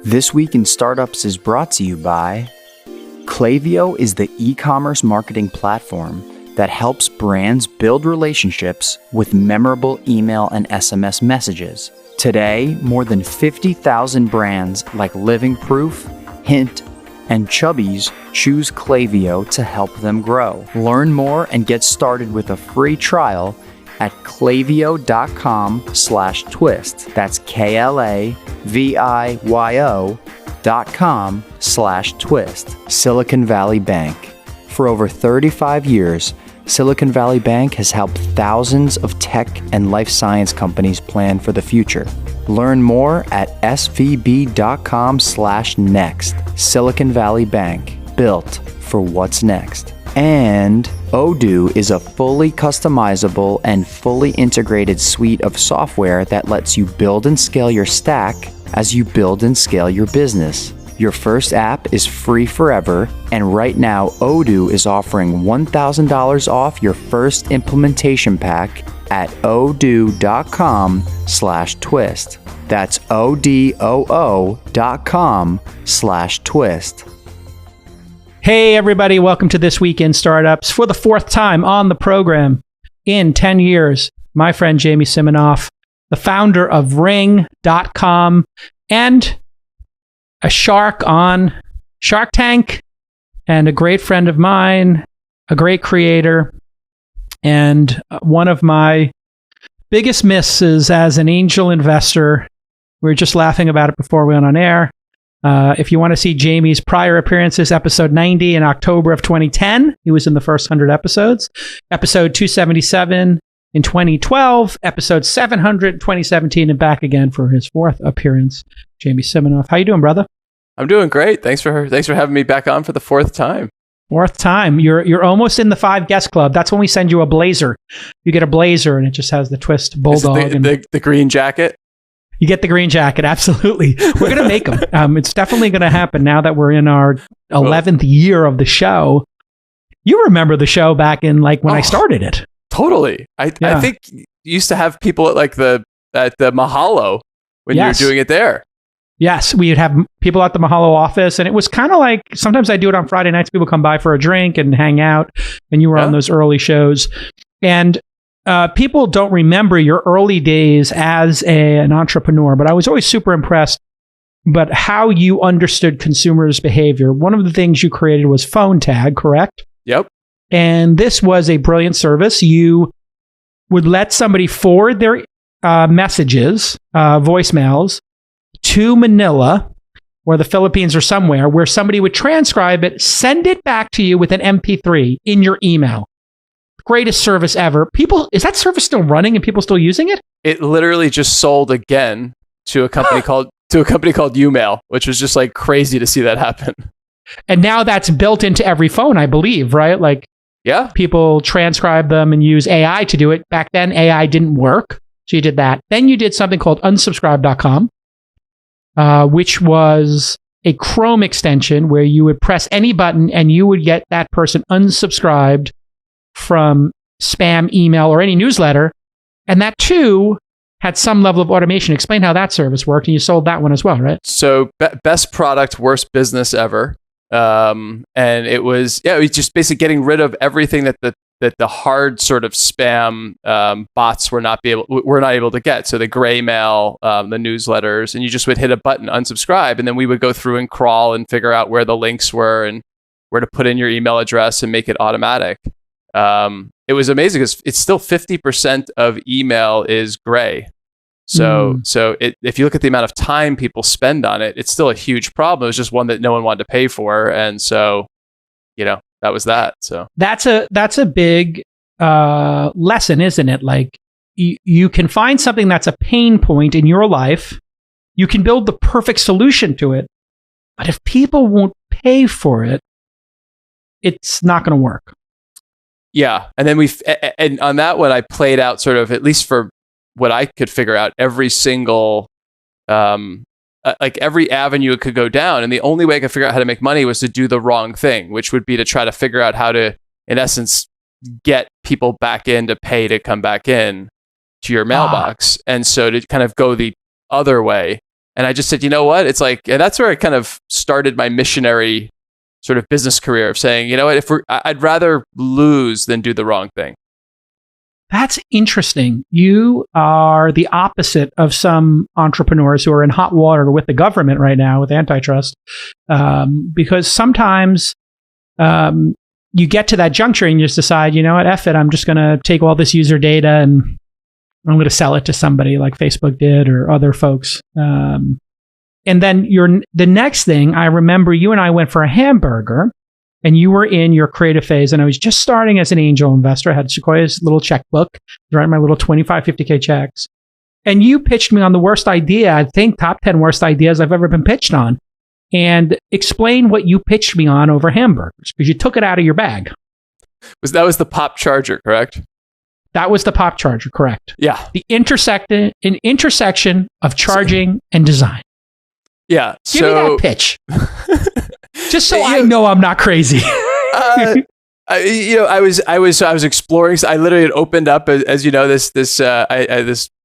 This Week in Startups is brought to you by Klaviyo is the e-commerce marketing platform that helps brands build relationships with memorable email and SMS messages. Today, more than 50,000 brands like Living Proof, Hint, and Chubbies choose Klaviyo to help them grow. Learn more and get started with a free trial at klaviyo.com/twist. That's KLAVIYO.com/twist. Silicon Valley Bank. For over 35 years, Silicon Valley Bank has helped thousands of tech and life science companies plan for the future. Learn more at svb.com/next. Silicon Valley Bank, built for what's next. And Odoo is a fully customizable and fully integrated suite of software that lets you build and scale your stack as you build and scale your business. Your first app is free forever, and right now Odoo is offering $1,000 off your first implementation pack at odoo.com/twist. That's odoo.com/twist. Hey everybody, welcome to This Week in Startups. For the fourth time on the program in 10 years, my friend Jamie Siminoff, the founder of Ring.com and a shark on Shark Tank, and a great friend of mine, a great creator, and one of my biggest misses as an angel investor. We were just laughing about it before we went on air. If you want to see Jamie's prior appearances, episode 90 in October of 2010, he was in the first 100 episodes. Episode 277 in 2012, episode 700 in 2017, and back again for his fourth appearance. Jamie Siminoff, how you doing, brother? I'm doing great. Thanks for having me back on for the fourth time. Fourth time. You're almost in the 5 guest club. That's when we send you a blazer. You get a blazer, and it just has the twist bulldog. The green jacket? You get the green jacket, absolutely. We're going to make them. It's definitely going to happen now that we're in our 11th year of the show. You remember the show back in when I started it. Totally. I think you used to have people at the Mahalo when you were doing it there. Yes, we would have people at the Mahalo office, and it was kind of like, sometimes I do it on Friday nights. People come by for a drink and hang out, and you were on those early shows. And people don't remember your early days as an entrepreneur, but I was always super impressed but how you understood consumers' behavior. One of the things you created was phone tag, correct? Yep. And this was a brilliant service. You would let somebody forward their messages, voicemails, to Manila or the Philippines or somewhere, where somebody would transcribe it, send it back to you with an MP3 in your email. Greatest service ever. Is that service still running and people still using it? It literally just sold again to a company called Umail, which was just crazy to see that happen. And now that's built into every phone, I believe, right? People transcribe them and use AI to do it. Back then, AI didn't work, so you did that. Then you did something called unsubscribe.com, which was a Chrome extension where you would press any button and you would get that person unsubscribed from spam email or any newsletter. And that too had some level of automation. Explain how that service worked, and you sold that one as well, right? So best product, worst business ever. And it was just basically getting rid of everything that the hard sort of spam bots were not able to get. So the gray mail, the newsletters, and you just would hit a button, unsubscribe, and then we would go through and crawl and figure out where the links were and where to put in your email address and make it automatic. It was amazing because it's still 50% of email is gray. So if you look at the amount of time people spend on it, it's still a huge problem. It was just one that no one wanted to pay for. And so, that was that. So that's a big lesson, isn't it? You can find something that's a pain point in your life. You can build the perfect solution to it. But if people won't pay for it, it's not going to work. Yeah. And then and on that one, I played out sort of, at least for what I could figure out, every single, every avenue it could go down. And the only way I could figure out how to make money was to do the wrong thing, which would be to try to figure out how to, in essence, get people back in to pay to come back in to your mailbox. And so to kind of go the other way. And I just said, you know what? It's like, and that's where I kind of started my missionary sort of business career of saying, you know what, I'd rather lose than do the wrong thing. That's interesting. You are the opposite of some entrepreneurs who are in hot water with the government right now with antitrust, because sometimes you get to that juncture and you just decide, you know what, F it, I'm just going to take all this user data and I'm going to sell it to somebody like Facebook did or other folks. And then the next thing, I remember you and I went for a hamburger. And you were in your creative phase, and I was just starting as an angel investor. I had Sequoia's little checkbook, writing my little 25, 50K checks. And you pitched me on the worst idea, I think top 10 worst ideas I've ever been pitched on. And explain what you pitched me on over hamburgers, because you took it out of your bag. That was the pop charger, correct? That was the pop charger, correct. Yeah. The intersection of charging and design. Yeah. Give me that pitch. Just so I know I'm not crazy. I was exploring. I literally had opened up, as you know, this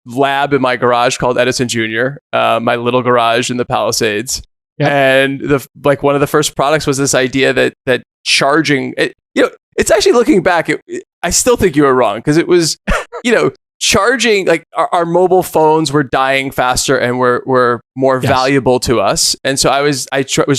lab in my garage called Edison Jr., my little garage in the Palisades. Yep. And one of the first products was this idea that charging. It's actually looking back. I still think you were wrong, because it was, charging, like our mobile phones were dying faster and were more valuable to us. And so I was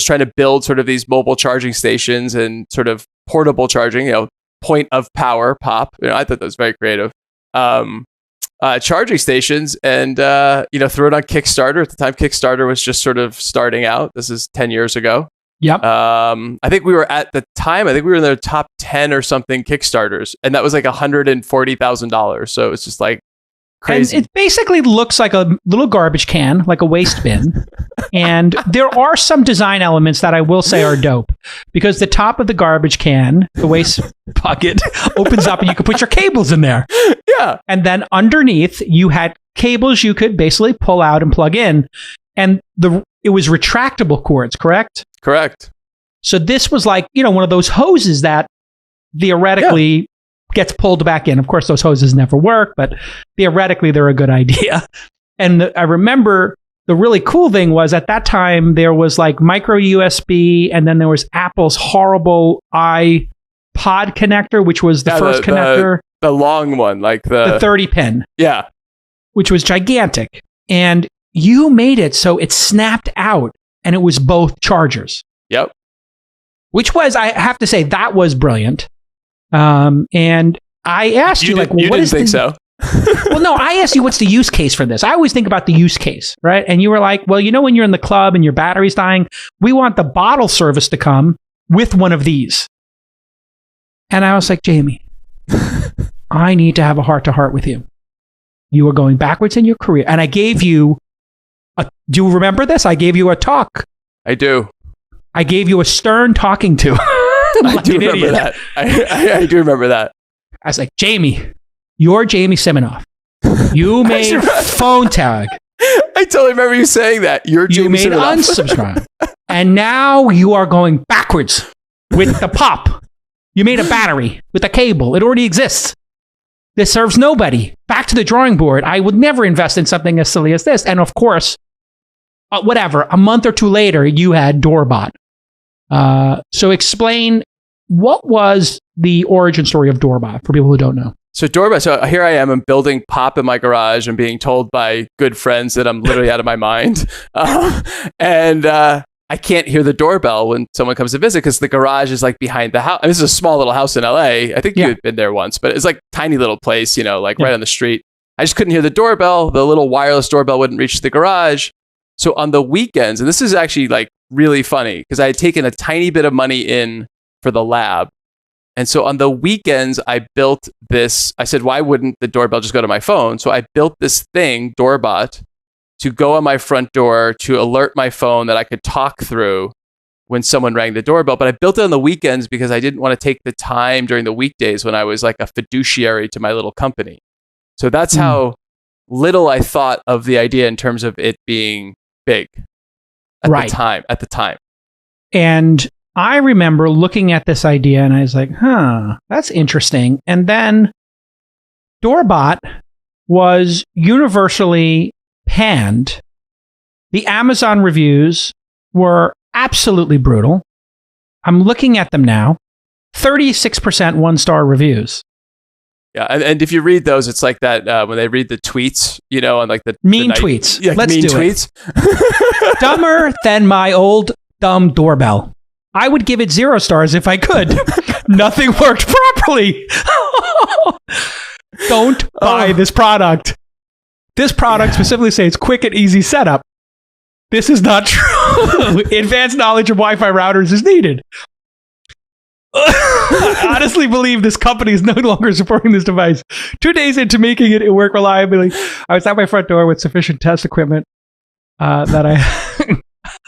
trying to build sort of these mobile charging stations and sort of portable charging, point of power, POP. I thought that was very creative. Charging stations, and threw it on Kickstarter. At the time, Kickstarter was just sort of starting out. This is 10 years ago. Yep. I think we were in the top 10 or something Kickstarters, and that was like $140,000. So it's just like crazy. And it basically looks like a little garbage can, like a waste bin. And there are some design elements that I will say are dope, because the top of the garbage can, the waste bucket, opens up and you can put your cables in there. Yeah. And then underneath, you had cables you could basically pull out and plug in. And it was retractable cords, correct? Correct. So this was like, one of those hoses that theoretically gets pulled back in. Of course, those hoses never work, but theoretically, they're a good idea. And I remember the really cool thing was at that time, there was like micro USB, and then there was Apple's horrible iPod connector, which was the first connector. The long one, like the 30 pin. Yeah. Which was gigantic. And you made it so it snapped out and it was both chargers. Yep. Which was, I have to say, that was brilliant. And I asked you like, you didn't think so? Well, no, I asked you, what's the use case for this? I always think about the use case, right? And you were like, well, when you're in the club and your battery's dying, we want the bottle service to come with one of these. And I was like, Jamie, I need to have a heart-to-heart with you. You are going backwards in your career. And I gave you do you remember this? I gave you a talk. I do. I gave you a stern talking to. I do remember that. I do remember that. I was like, Jamie, you're Jamie Siminoff. You made phone tag. I totally remember you saying that. You're Jamie Siminoff. You made unsubscribe. And now you are going backwards with the pop. You made a battery with a cable. It already exists. This serves nobody. Back to the drawing board. I would never invest in something as silly as this. And of course, a month or two later, you had Doorbot. So explain, what was the origin story of Doorbot for people who don't know? So Doorbot, so here I am, I'm building pop in my garage and being told by good friends that I'm literally out of my mind. And I can't hear the doorbell when someone comes to visit because the garage is like behind the house. And this is a small little house in LA. I think you had been there once, but it's like tiny little place, right on the street. I just couldn't hear the doorbell. The little wireless doorbell wouldn't reach the garage. So on the weekends, and this is actually like really funny because I had taken a tiny bit of money in for the lab. And so on the weekends, I built this. I said, why wouldn't the doorbell just go to my phone? So I built this thing, Doorbot, to go on my front door to alert my phone that I could talk through when someone rang the doorbell. But I built it on the weekends because I didn't want to take the time during the weekdays when I was like a fiduciary to my little company. So that's how little I thought of the idea in terms of it being big at the time. And I remember looking at this idea and I was like, that's interesting. And then Doorbot was universally panned The Amazon reviews were absolutely brutal. I'm looking at them now. 36% one-star reviews. Yeah, and if you read those, it's like that when they read the tweets, on like the mean tweets. Yeah, Let's mean do tweets. It. Dumber than my old dumb doorbell. I would give it 0 stars if I could. Nothing worked properly. Don't buy this product. This product specifically says quick and easy setup. This is not true. Advanced knowledge of Wi-Fi routers is needed. I honestly believe this company is no longer supporting this device. 2 days into making it work reliably, I was at my front door with sufficient test equipment that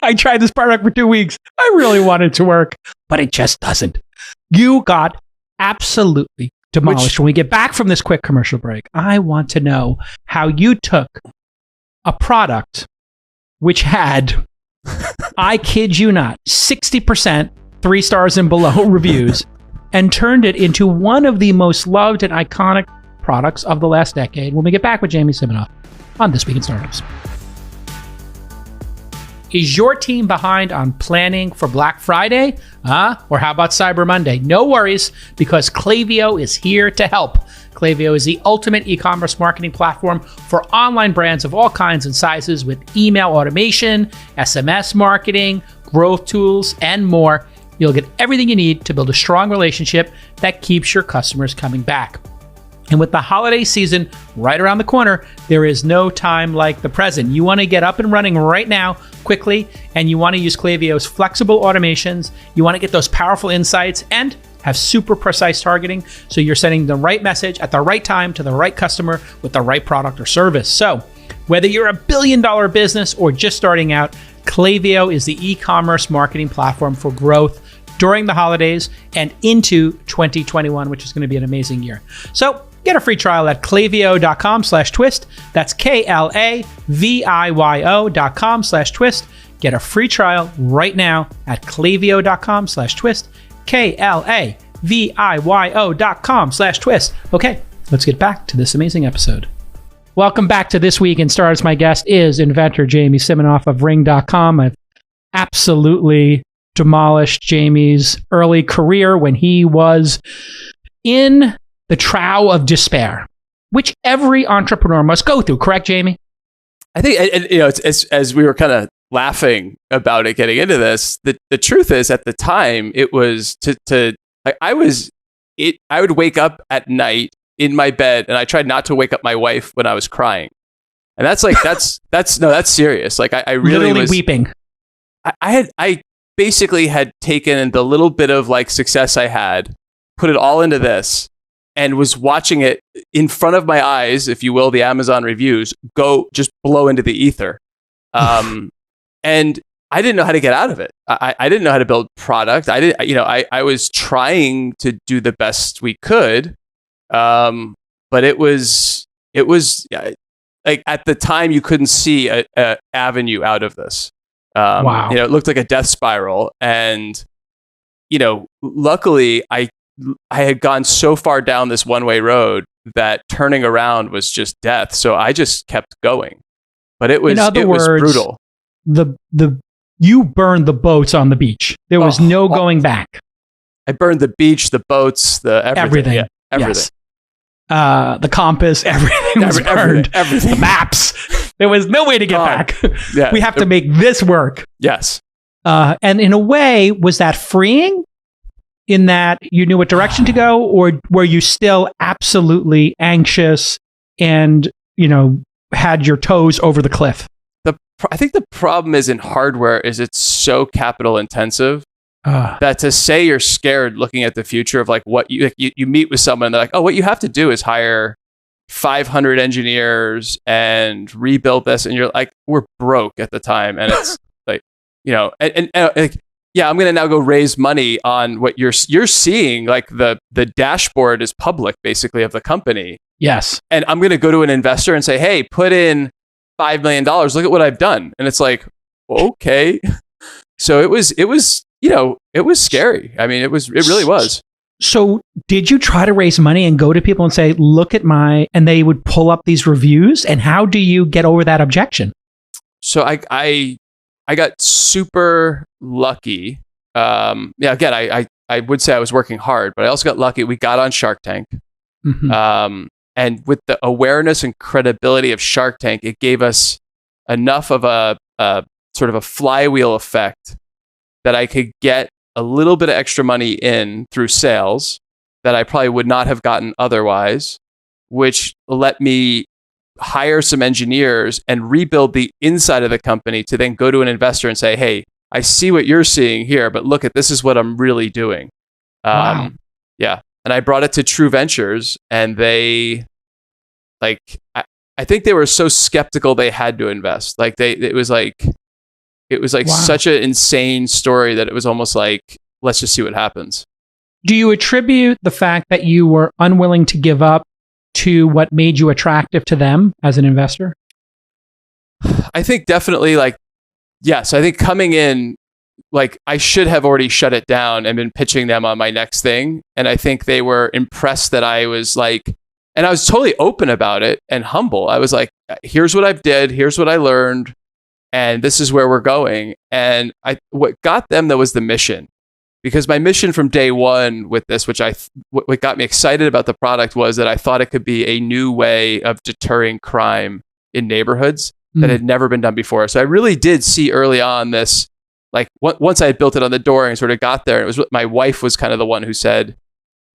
I tried this product for 2 weeks. I really wanted it to work, but it just doesn't. You got absolutely demolished. When we get back from this quick commercial break, I want to know how you took a product which had, I kid you not, 60% 3 stars and below reviews, and turned it into one of the most loved and iconic products of the last decade. When we get back with Jamie Siminoff on This Week in Startups. Is your team behind on planning for Black Friday? Or how about Cyber Monday? No worries, because Klaviyo is here to help. Klaviyo is the ultimate e-commerce marketing platform for online brands of all kinds and sizes, with email automation, SMS marketing, growth tools, and more. You'll get everything you need to build a strong relationship that keeps your customers coming back. And with the holiday season right around the corner, there is no time like the present. You want to get up and running right now, quickly, and you want to use Klaviyo's flexible automations. You want to get those powerful insights and have super precise targeting, so you're sending the right message at the right time to the right customer with the right product or service. So whether you're a billion-dollar business or just starting out, Klaviyo is the e-commerce marketing platform for growth during the holidays and into 2021, which is going to be an amazing year. So get a free trial at klaviyo.com/twist. That's KLAVIYO.com/twist. Get a free trial right now at klaviyo.com/twist. KLAVIYO.com/twist. Okay, let's get back to this amazing episode. Welcome back to This Week in Startups. My guest is inventor Jamie Siminoff of Ring.com. I've absolutely demolished Jamie's early career when he was in the trough of despair, which every entrepreneur must go through. Correct, Jamie? I think, it's, as we were kind of laughing about it getting into this, the truth is, at the time, it was I would wake up at night in my bed, and I tried not to wake up my wife when I was crying. And that's serious. Like I really literally was weeping. I basically had taken the little bit of like success I had, put it all into this, and was watching it in front of my eyes, if you will, the Amazon reviews just blow into the ether. And I didn't know how to get out of it. I didn't know how to build product. I was trying to do the best we could. But it was like, at the time, you couldn't see a avenue out of this. Wow. It looked like a death spiral. And, luckily I had gone so far down this one-way road that turning around was just death. So I just kept going. But it was brutal. You burned the boats on the beach. There was no going back. I burned the beach, the boats, the everything. Yeah, everything. Yes. The compass, everything was burned. Everything. The maps. There was no way to get back. Yeah, we have to make this work. Yes. And in a way, was that freeing in that you knew what direction to go, or were you still absolutely anxious and, had your toes over the cliff? I think the problem is in hardware is it's so capital intensive that to say you're scared looking at the future of like what you meet with someone and they're like, oh, what you have to do is hire 500 engineers and rebuild this. And you're like, we're broke at the time. And it's like, and yeah, I'm going to now go raise money on what you're seeing. Like the dashboard is public basically of the company. Yes. And I'm going to go to an investor and say, hey, put in $5 million. Look at what I've done. And it's like, okay. So it was scary. I mean, it really was. So did you try to raise money and go to people and say, look at and they would pull up these reviews? And how do you get over that objection? So I got super lucky. Again, I would say I was working hard, but I also got lucky. We got on Shark Tank. And with the awareness and credibility of Shark Tank, it gave us enough of a sort of a flywheel effect that I could get a little bit of extra money in through sales that I probably would not have gotten otherwise, which let me hire some engineers and rebuild the inside of the company to then go to an investor and say, hey, I see what you're seeing here, but look at this is what I'm really doing. Wow. Yeah. And I brought it to True Ventures, and they, like, I think they were so skeptical they had to invest. Like it was like wow. Such an insane story that it was almost like, let's just see what happens. Do you attribute the fact that you were unwilling to give up to what made you attractive to them as an investor? I think definitely, like, yes. I think coming in, like, I should have already shut it down and been pitching them on my next thing. And I think they were impressed that I was like, and I was totally open about it and humble. I was like, here's what I've did, here's what I learned, and this is where we're going. And what got them, though, was the mission. Because my mission from day one with this, which what got me excited about the product, was that I thought it could be a new way of deterring crime in neighborhoods that had never been done before. So I really did see early on this, like, once I had built it on the door and sort of got there, and it was my wife was kind of the one who said,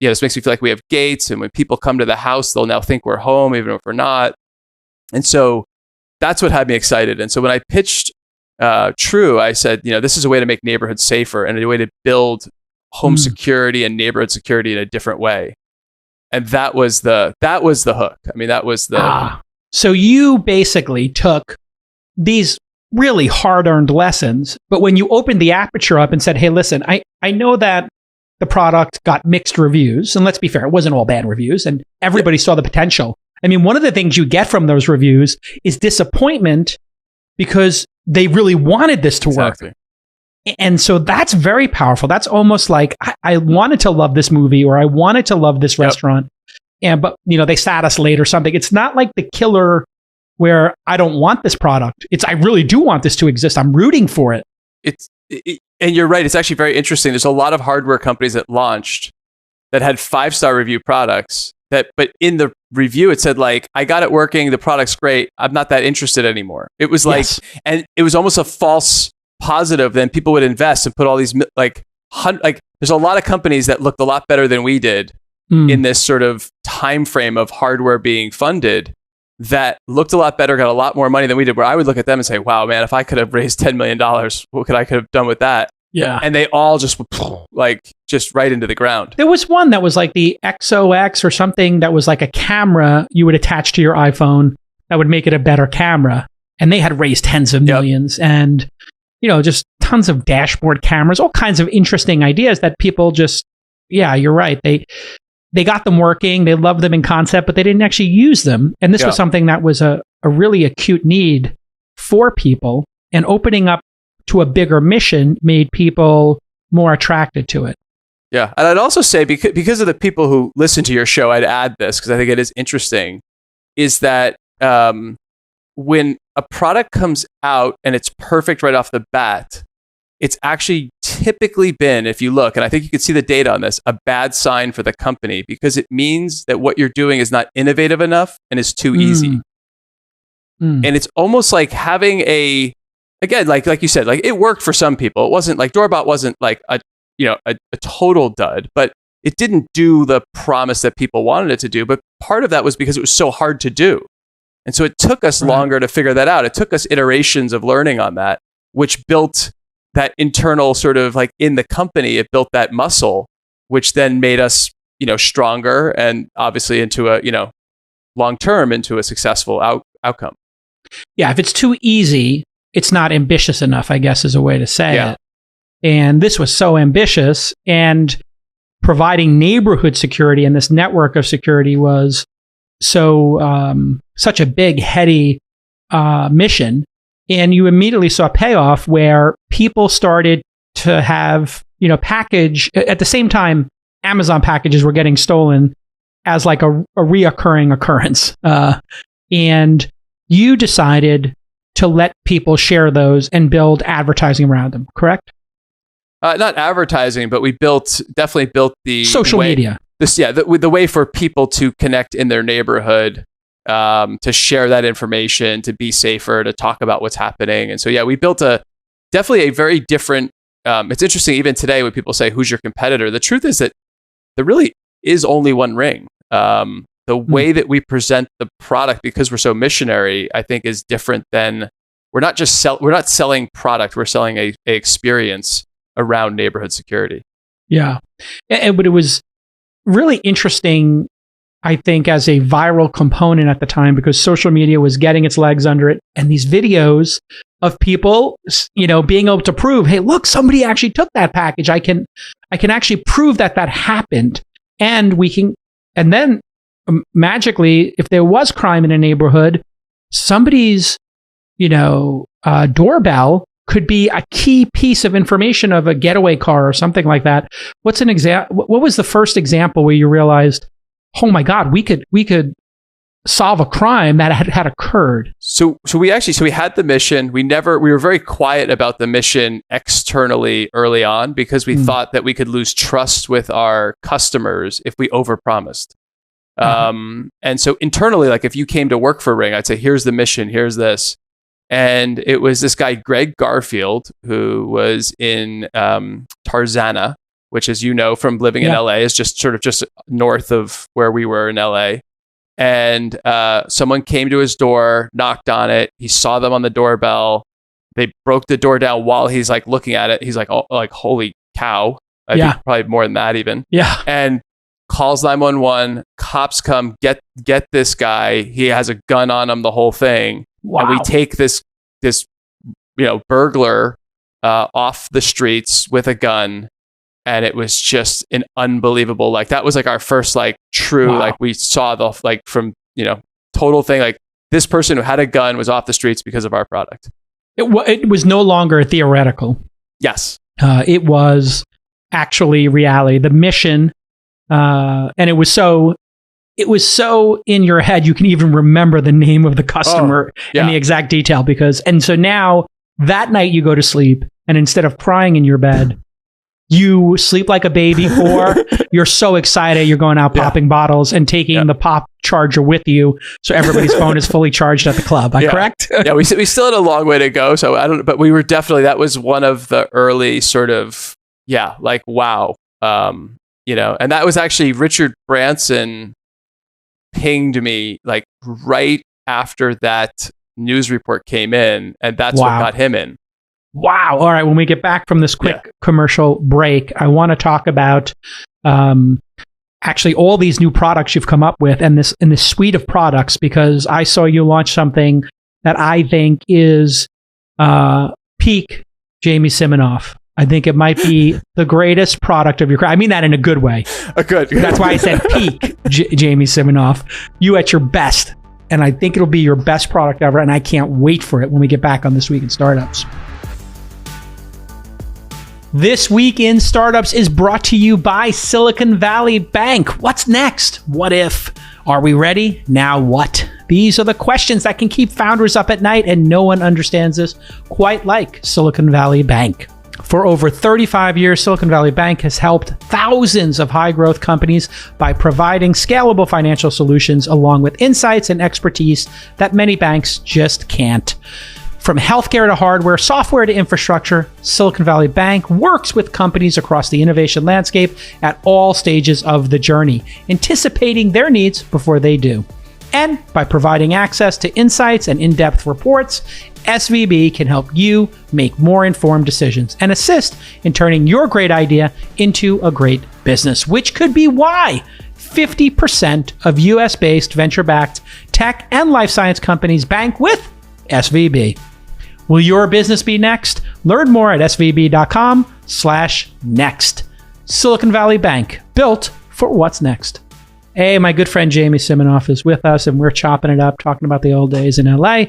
yeah, this makes me feel like we have gates, and when people come to the house, they'll now think we're home, even if we're not. And so that's what had me excited. And so when I pitched True, I said, this is a way to make neighborhoods safer and a way to build home security and neighborhood security in a different way. And that was the hook. I mean, that was the... So you basically took these really hard-earned lessons, but when you opened the aperture up and said, hey, listen, I know that the product got mixed reviews, and let's be fair, it wasn't all bad reviews, and everybody saw the potential. I mean, one of the things you get from those reviews is disappointment because they really wanted this to work. And so that's very powerful. That's almost like, I wanted to love this movie, or I wanted to love this restaurant, but they sat us late or something. It's not like the killer where I don't want this product. It's, I really do want this to exist. I'm rooting for it. And you're right. It's actually very interesting. There's a lot of hardware companies that launched that had 5-star review products but in the review, it said, like, I got it working. The product's great. I'm not that interested anymore. It was like, and it was almost a false positive. Then people would invest and put all these, like there's a lot of companies that looked a lot better than we did in this sort of time frame of hardware being funded, that looked a lot better, got a lot more money than we did, where I would look at them and say, wow, man, if I could have raised $10 million, what could I have done with that? Yeah. And they all just just right into the ground. There was one that was like the XOX or something that was like a camera you would attach to your iPhone that would make it a better camera. And they had raised tens of millions and, just tons of dashboard cameras, all kinds of interesting ideas that people just, you're right. They got them working. They loved them in concept, but they didn't actually use them. And this was something that was a really acute need for people, and opening up to a bigger mission made people more attracted to it. Yeah. And I'd also say, because of the people who listen to your show, I'd add this, because I think it is interesting, is that when a product comes out and it's perfect right off the bat, it's actually typically been, if you look, and I think you can see the data on this, a bad sign for the company, because it means that what you're doing is not innovative enough and is too easy. And it's almost like having again, like you said, like, it worked for some people. It wasn't like Doorbot wasn't like a total dud, but it didn't do the promise that people wanted it to do. But part of that was because it was so hard to do. And so it took us longer to figure that out. It took us iterations of learning on that, which built that internal sort of, like, in the company, it built that muscle, which then made us, stronger, and obviously into a, long-term into a successful outcome. Yeah. If it's too easy, it's not ambitious enough, I guess, is a way to say it. And this was so ambitious, and providing neighborhood security and this network of security was such a big, heady mission. And you immediately saw payoff where people started to have, package at the same time. Amazon packages were getting stolen as like a reoccurring occurrence. And you decided to let people share those and build advertising around them, correct? Not advertising, but we definitely built the social media. The way for people to connect in their neighborhood, to share that information, to be safer, to talk about what's happening. And so, yeah, we built definitely a very different, it's interesting even today when people say, who's your competitor? The truth is that there really is only one Ring. The way that we present the product, because we're so missionary, I think is different than, we're not selling product, we're selling a experience around neighborhood security. Yeah. But it was really interesting, I think, as a viral component at the time, because social media was getting its legs under it, and these videos of people, being able to prove, hey, look, somebody actually took that package. I can actually prove that happened, and then magically, if there was crime in a neighborhood, somebody's doorbell could be a key piece of information of a getaway car or something like that. What's an example? What was the first example where you realized, oh my God, we could solve a crime that had occurred? So we had the mission. We were very quiet about the mission externally early on, because we thought that we could lose trust with our customers if we overpromised. And so internally, like if you came to work for Ring, I'd say, here's the mission, here's this. And it was this guy, Greg Garfield, who was in Tarzana, which, as you know from living in LA, is just north of where we were in LA. And someone came to his door, knocked on it. He saw them on the doorbell. They broke the door down while he's like looking at it. He's like, oh, like, holy cow. I think probably more than that even. Yeah. And calls 911. Cops come, get this guy. He has a gun on him, the whole thing. Wow. And we take this burglar off the streets with a gun, and it was just an unbelievable, like, that was like our first like true, like, we saw the like from total thing, like this person who had a gun was off the streets because of our product. It was no longer theoretical. Yes, it was actually reality. The mission, and it was so in your head, you can even remember the name of the customer and the exact detail, and so now that night you go to sleep, and instead of crying in your bed, you sleep like a baby, or you're so excited you're going out popping bottles and taking the pop charger with you, so everybody's phone is fully charged at the club. Correct? Yeah, we still had a long way to go. So I don't, but we were definitely, that was one of the early sort of like wow, and that was actually Richard Branson pinged me like right after that news report came in, and that's what got him in. Wow. All right. When we get back from this quick commercial break, I want to talk about actually all these new products you've come up with, and this suite of products, because I saw you launch something that I think is peak Jamie Siminoff. I think it might be the greatest product of your career. I mean that in a good way. Good. That's why I said peak Jamie Siminoff. You at your best. And I think it'll be your best product ever. And I can't wait for it when we get back on This Week in Startups. This Week in Startups is brought to you by Silicon Valley Bank. What's next? What if? Are we ready? Now what? These are the questions that can keep founders up at night, and no one understands this quite like Silicon Valley Bank. For over 35 years, Silicon Valley Bank has helped thousands of high-growth companies by providing scalable financial solutions along with insights and expertise that many banks just can't. From healthcare to hardware, software to infrastructure, Silicon Valley Bank works with companies across the innovation landscape at all stages of the journey, anticipating their needs before they do. And by providing access to insights and in-depth reports, SVB can help you make more informed decisions and assist in turning your great idea into a great business, which could be why 50% of US-based venture-backed tech and life science companies bank with SVB. Will your business be next? Learn more at svb.com/next. Silicon Valley Bank, built for what's next. Hey, my good friend Jamie Siminoff is with us, and we're chopping it up, talking about the old days in LA.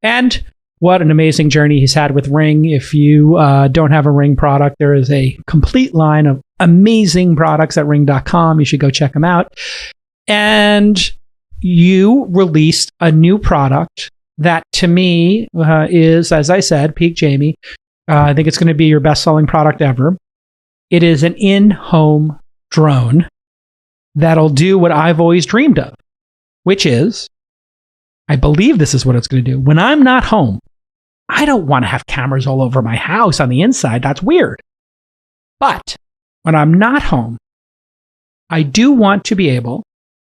And what an amazing journey he's had with Ring. If you don't have a Ring product, there is a complete line of amazing products at ring.com. You should go check them out. And you released a new product that to me is, as I said, Peak Jamie. I think it's going to be your best-selling product ever. It is an in-home drone that'll do what I've always dreamed of, which is, I believe this is what it's going to do. When I'm not home, I don't want to have cameras all over my house on the inside. That's weird. But when I'm not home, I do want to be able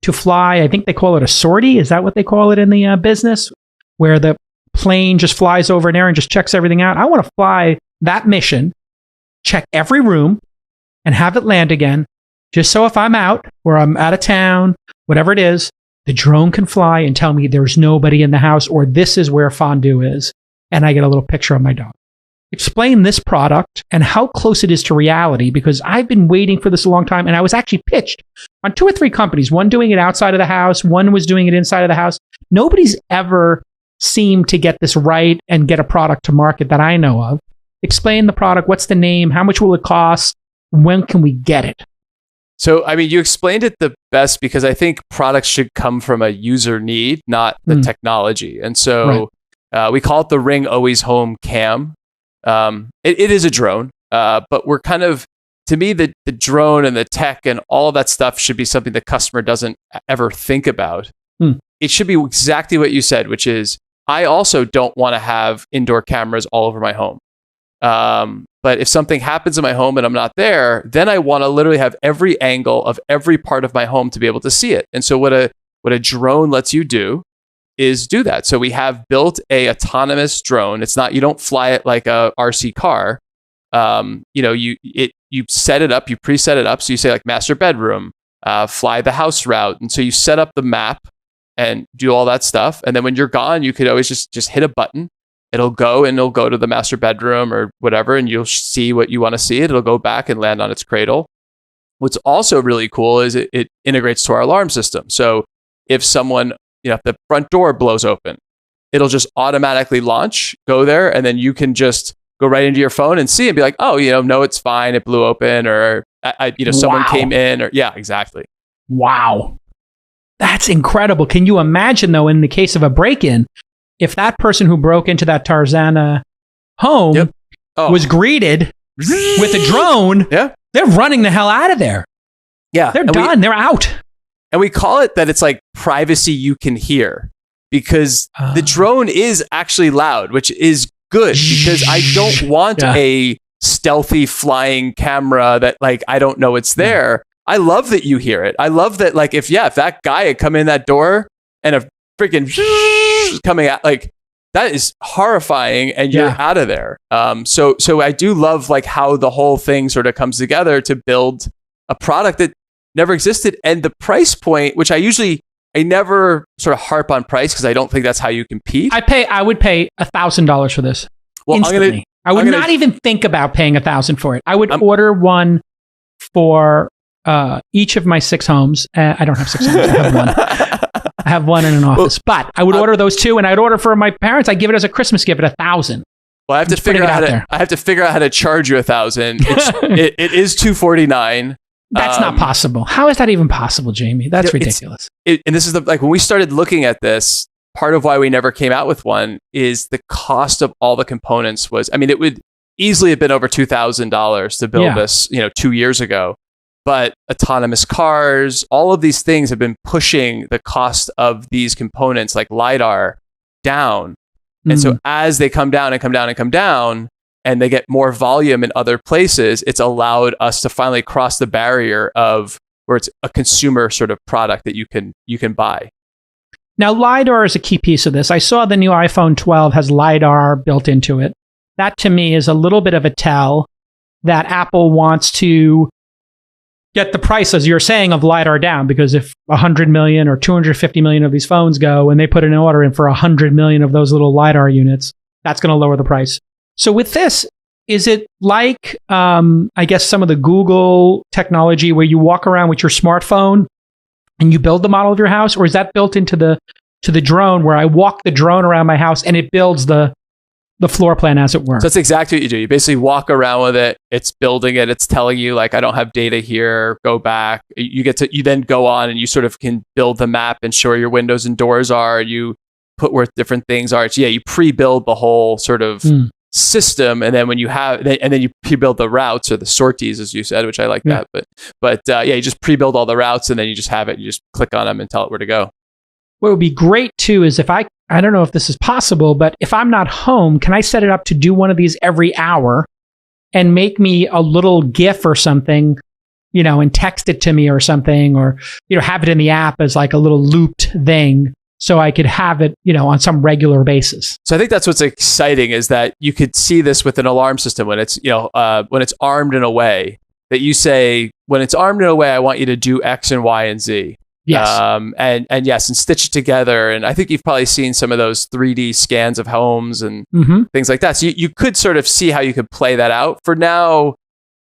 to fly, I think they call it a sortie. Is that what they call it in the business? Where the plane just flies over an area and just checks everything out. I want to fly that mission, check every room, and have it land again, just so if I'm out or I'm out of town, whatever it is, the drone can fly and tell me there's nobody in the house or this is where fondue is, and I get a little picture of my dog. Explain this product and how close it is to reality, because I've been waiting for this a long time, and I was actually pitched on 2 or 3 companies, one doing it outside of the house, one was doing it inside of the house. Nobody's ever seemed to get this right and get a product to market that I know of. Explain the product. What's the name? How much will it cost? When can we get it? So, I mean, you explained it the best, because I think products should come from a user need, not the technology. And so we call it the Ring Always Home Cam. It is a drone, but we're kind of, to me, the drone and the tech and all of that stuff should be something the customer doesn't ever think about. It should be exactly what you said, which is, I also don't want to have indoor cameras all over my home. But if something happens in my home and I'm not there, then I want to literally have every angle of every part of my home to be able to see it. And so what a drone lets you do is do that. So we have built a autonomous drone. It's not, you don't fly it like a RC car. You set it up, you preset it up. So you say like master bedroom, fly the house route. And so you set up the map and do all that stuff. And then when you're gone, you could always just hit a button. It'll go to the master bedroom or whatever, and you'll see what you want to see. It'll go back and land on its cradle. What's also really cool is it integrates to our alarm system. So if someone, if the front door blows open, it'll just automatically launch, go there, and then you can just go right into your phone and see and be like, oh, no, it's fine. It blew open, or someone came in, or yeah, exactly. Wow. That's incredible. Can you imagine, though, in the case of a break-in, if that person who broke into that Tarzana home was greeted with a drone, they're running the hell out of there. Yeah. They're done. They're out. And we call it that it's like privacy you can hear, because the drone is actually loud, which is good, because I don't want a stealthy flying camera that like, I don't know it's there. I love that you hear it. I love that, like, if that guy had come in that door and a freaking coming out, like, that is horrifying, and you're out of there. So I do love like how the whole thing sort of comes together to build a product that never existed, and the price point, which I never sort of harp on price because I don't think that's how you compete. I would pay $1,000 for this. Well, instantly. I would not even think about paying $1,000 for it. I would order one for each of my 6 homes. I don't have 6 homes. I have one. I have one in an office, but I would order those 2, and I'd order for my parents. I'd give it as a Christmas gift at $1,000. Well, I have to figure out how to charge you $1,000. It is $249. That's not possible. How is that even possible, Jamie? That's ridiculous. And this is when we started looking at this, part of why we never came out with one is the cost of all the components was, I mean, it would easily have been over $2,000 to build this, 2 years ago. But autonomous cars, all of these things have been pushing the cost of these components like LiDAR down. And so as they come down and come down and come down, and they get more volume in other places, it's allowed us to finally cross the barrier of where it's a consumer sort of product that you can buy. Now, LiDAR is a key piece of this. I saw the new iPhone 12 has LiDAR built into it. That to me is a little bit of a tell that Apple wants to get the price, as you're saying, of LiDAR down, because if 100 million or 250 million of these phones go and they put an order in for 100 million of those little LiDAR units, that's going to lower the price. So with this, is it like, I guess, some of the Google technology where you walk around with your smartphone and you build the model of your house, or is that built into the drone where I walk the drone around my house and it builds the floor plan, as it were? So that's exactly what you do. You basically walk around with it. It's building it. It's telling you, like, I don't have data here. Go back. You then go on and you sort of can build the map and show where your windows and doors are. You put where different things are. It's, you pre-build the whole sort of system, and then when you have, and then you pre-build the routes or the sorties, as you said, which I like that. But you just pre-build all the routes, and then you just have it. You just click on them and tell it where to go. What would be great too is if I don't know if this is possible, but if I'm not home, can I set it up to do one of these every hour and make me a little GIF or something, and text it to me or something, or, have it in the app as like a little looped thing so I could have it, on some regular basis. So I think that's what's exciting is that you could see this with an alarm system when it's, when it's armed in a way that you say, when it's armed in a way, I want you to do X and Y and Z. Yes. And yes, and stitch it together. And I think you've probably seen some of those 3D scans of homes and things like that. So you could sort of see how you could play that out. For now,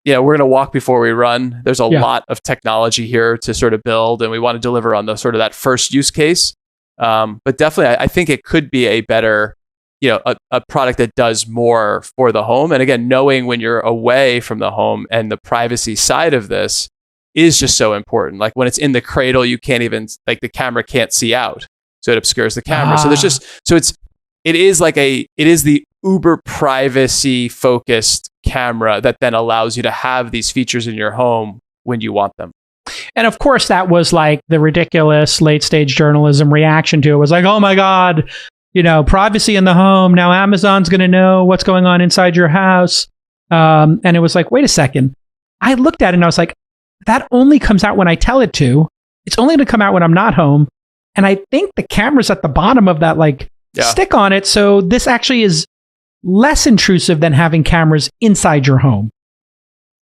we're going to walk before we run. There's a lot of technology here to sort of build, and we want to deliver on the sort of that first use case. But definitely, I think it could be a better, a product that does more for the home. And again, knowing when you're away from the home and the privacy side of this is just so important. Like when it's in the cradle, you can't even, like the camera can't see out. So it obscures the camera. So there's it is the uber privacy focused camera that then allows you to have these features in your home when you want them. And of course, that was like the ridiculous late stage journalism reaction to it. Was like, oh my God, privacy in the home. Now Amazon's going to know what's going on inside your house. And it was like, wait a second. I looked at it and I was like, that only comes out when I tell it to. It's only going to come out when I'm not home. And I think the camera's at the bottom of that stick on it. So this actually is less intrusive than having cameras inside your home.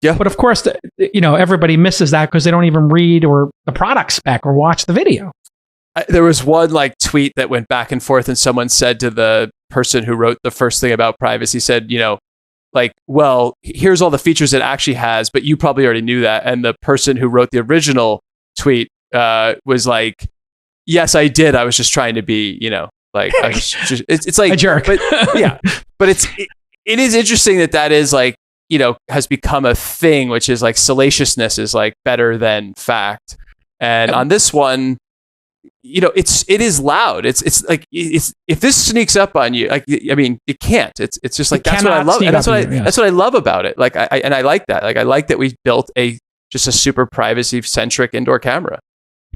Yeah. But of course, everybody misses that because they don't even read or the product spec or watch the video. There was one tweet that went back and forth, and someone said to the person who wrote the first thing about privacy, said, well, here's all the features it actually has, but you probably already knew that. And the person who wrote the original tweet was like, yes, I did. I was just trying to be, it's like a jerk. But but it is interesting that is has become a thing, which is like salaciousness is like better than fact. And on this one, it is loud. It's like if this sneaks up on you, it can't. It's just like that's what I love. And that's what I love about it. I like that. I like that we built just a super privacy centric indoor camera.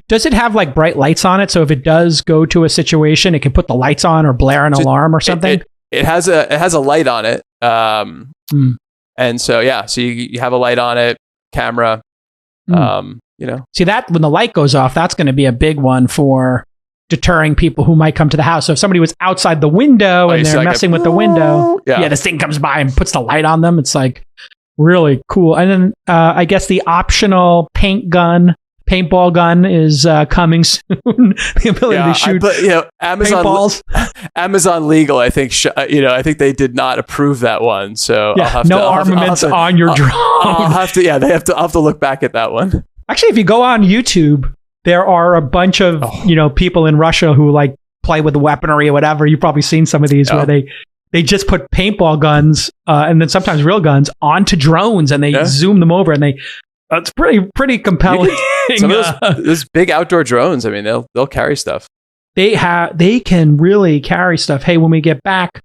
Does it have bright lights on it? So if it does go to a situation, it can put the lights on or blare an alarm or something. It has a light on it. And so so you have a light on it, camera. See that when the light goes off, that's going to be a big one for deterring people who might come to the house. So if somebody was outside the window and they're messing with the window, this thing comes by and puts the light on them. It's really cool. And then I guess the optional paintball gun is coming soon. The ability to shoot paintballs. Amazon legal, I think. I think they did not approve that one. So armaments on your drone. I'll have to. Yeah, I'll have to look back at that one. Actually, if you go on YouTube, there are a bunch of people in Russia who play with weaponry or whatever. You've probably seen some of these where they just put paintball guns and then sometimes real guns onto drones and they zoom them over and it's pretty compelling. Some of those big outdoor drones, they'll carry stuff. They can really carry stuff. Hey, when we get back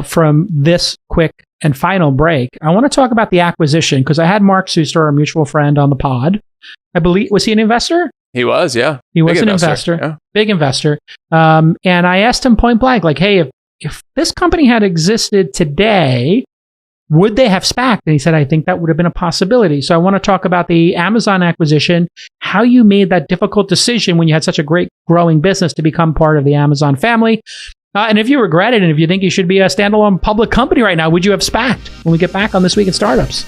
from this quick and final break, I want to talk about the acquisition because I had Mark Suster, our mutual friend, on the pod. I believe, was he an investor? He was, yeah. He was an investor, big investor. And I asked him point blank, hey, if this company had existed today, would they have SPAC'd? And he said, I think that would have been a possibility. So I want to talk about the Amazon acquisition, how you made that difficult decision when you had such a great growing business to become part of the Amazon family. And if you regret it, and if you think you should be a standalone public company right now, would you have SPAC'd? When we get back on This Week in Startups.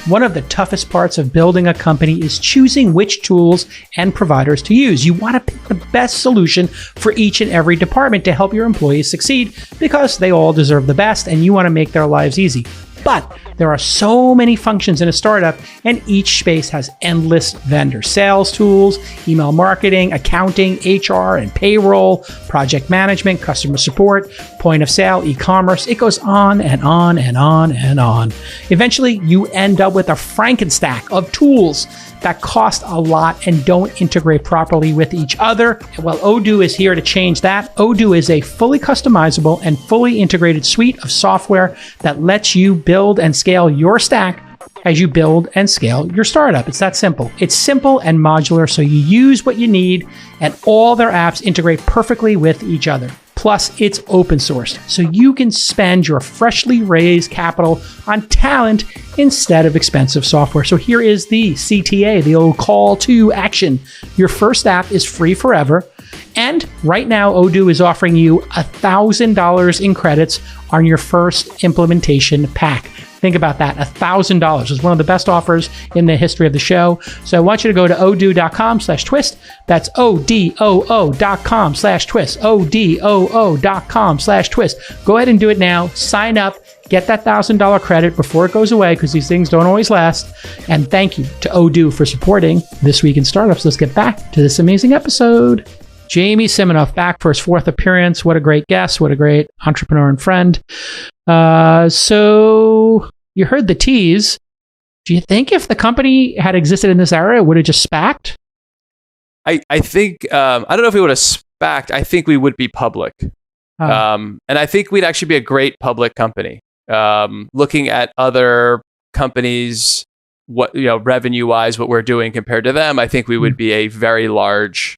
One of the toughest parts of building a company is choosing which tools and providers to use. You want to pick the best solution for each and every department to help your employees succeed because they all deserve the best and you want to make their lives easy. But there are so many functions in a startup and each space has endless vendor sales tools, email marketing, accounting, HR and payroll, project management, customer support, point of sale, e-commerce. It goes on and on and on and on. Eventually, you end up with a Frankenstack of tools that cost a lot and don't integrate properly with each other. Well, Odoo is here to change that. Odoo is a fully customizable and fully integrated suite of software that lets you build and scale your stack as you build and scale your startup. It's that simple. It's simple and modular, so you use what you need, and all their apps integrate perfectly with each other. Plus, it's open sourced, so you can spend your freshly raised capital on talent instead of expensive software. So here is the CTA, the old call to action. Your first app is free forever. And right now, Odoo is offering you $1,000 in credits on your first implementation pack. Think about that. $1,000 is one of the best offers in the history of the show. So I want you to go to odoo.com/twist. That's odoo.com/twist. odoo.com/twist. Go ahead and do it now. Sign up. Get that $1,000 credit before it goes away, because these things don't always last. And thank you to Odoo for supporting This Week in Startups. Let's get back to this amazing episode. Jamie Siminoff back for his fourth appearance. What a great guest. What a great entrepreneur and friend. So you heard the tease. Do you think if the company had existed in this era, it would have just SPAC'd? I think, I don't know if we would have SPAC'd. I think we would be public. And I think we'd actually be a great public company. Looking at other companies, what, revenue wise, what we're doing compared to them, I think we would be a very large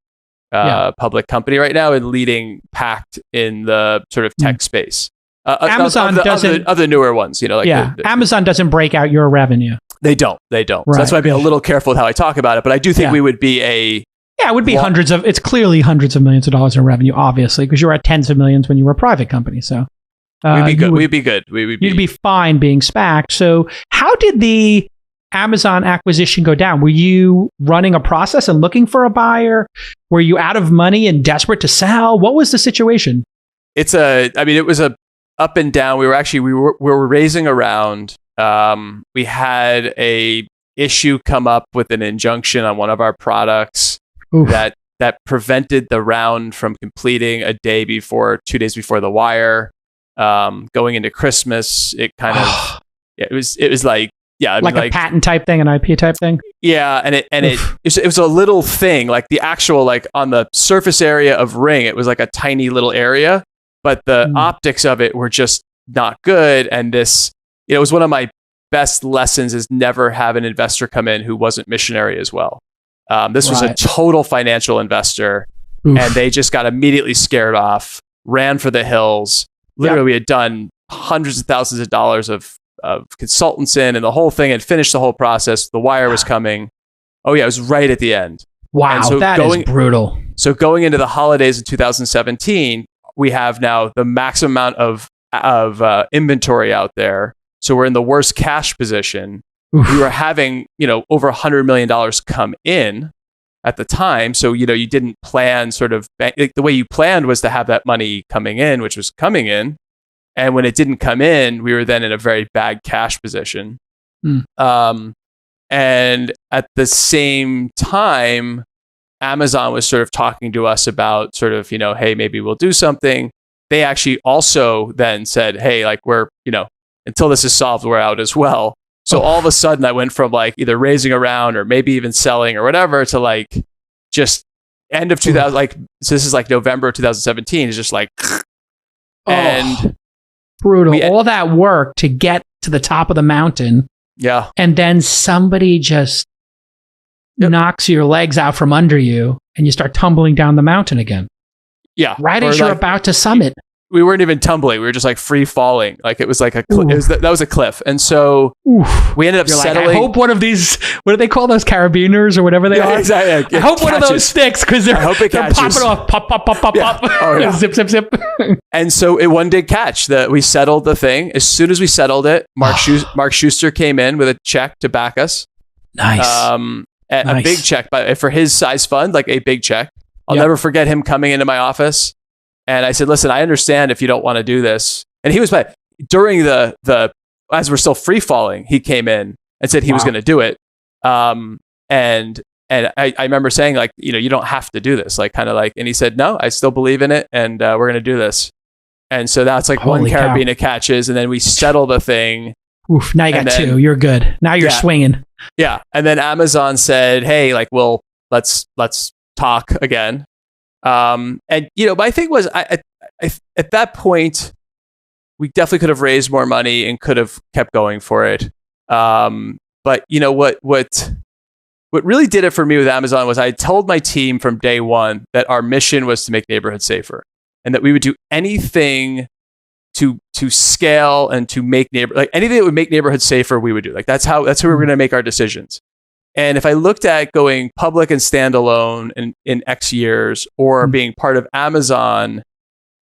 public company right now and leading packed in the sort of tech space. Amazon doesn't of the newer ones, Amazon doesn't break out your revenue. They don't. Right. So that's why I'm being a little careful with how I talk about it. But I do think we would be it would be it's clearly hundreds of millions of dollars in revenue, obviously, because you were at tens of millions when you were a private company. So we'd be good. We'd be good. You'd be fine being SPAC'd. So how did the Amazon acquisition go down? Were you running a process and looking for a buyer? Were you out of money and desperate to sell? What was the situation? It was a up and down. We were raising around. We had a issue come up with an injunction on one of our products that prevented the round from completing 2 days before the wire. Going into Christmas, it kind of it was like a patent type thing, an IP type thing. Yeah, and it was a little thing, like the actual on the surface area of Ring, it was like a tiny little area, but the optics of it were just not good. And this, it was one of my best lessons is never have an investor come in who wasn't missionary as well. This was a total financial investor, and they just got immediately scared off, ran for the hills. Literally, we had done hundreds of thousands of dollars of consultants in, and the whole thing had finished the whole process. The wire was coming. Oh yeah, it was right at the end. Wow, so that is brutal. So going into the holidays in 2017, we have now the maximum amount of inventory out there. So we're in the worst cash position. We were having, over $100 million come in at the time. So, you didn't plan the way you planned was to have that money coming in, which was coming in. And when it didn't come in, we were then in a very bad cash position. And at the same time, Amazon was sort of talking to us about hey, maybe we'll do something. They actually also then said, hey, we're, until this is solved, we're out as well. So all of a sudden I went from either raising around or maybe even selling or whatever to just end of 2000, so this is November of 2017 is just and brutal. All that work to get to the top of the mountain. Yeah. And then somebody just knocks your legs out from under you and you start tumbling down the mountain again. Yeah. Right as you're about to summit. We weren't even tumbling. We were just free falling. It was like a cliff. That was a cliff. And so we ended up settling. I hope one of these, what do they call those, carabiners or whatever they are? Exactly. I hope one of those sticks, because they're popping off. Pop, pop, pop, pop, pop. Oh, yeah. Zip, zip, zip. And so it one did catch. We settled the thing. As soon as we settled it, Mark Suster came in with a check to back us. Nice. A big check, but for his size fund, a big check. I'll never forget him coming into my office. And I said, listen, I understand if you don't want to do this. And he was, during the as we're still free falling, he came in and said he was going to do it. And I remember saying you don't have to do this, and he said, no, I still believe in it. And we're going to do this. And so that's like Holy one cow. carabiner catches, and then we settle the thing. Oof, now you got And then- 2. You're good. Now you're Yeah. swinging. Yeah. And then Amazon said, hey, like, let's talk again. And, my thing was, I at that point, we definitely could have raised more money and could have kept going for it. But what really did it for me with Amazon was I told my team from day one that our mission was to make neighborhoods safer, and that we would do anything to scale and to make anything that would make neighborhoods safer, we would do. Like that's how we were going to make our decisions. And if I looked at going public and standalone in X years, or being part of Amazon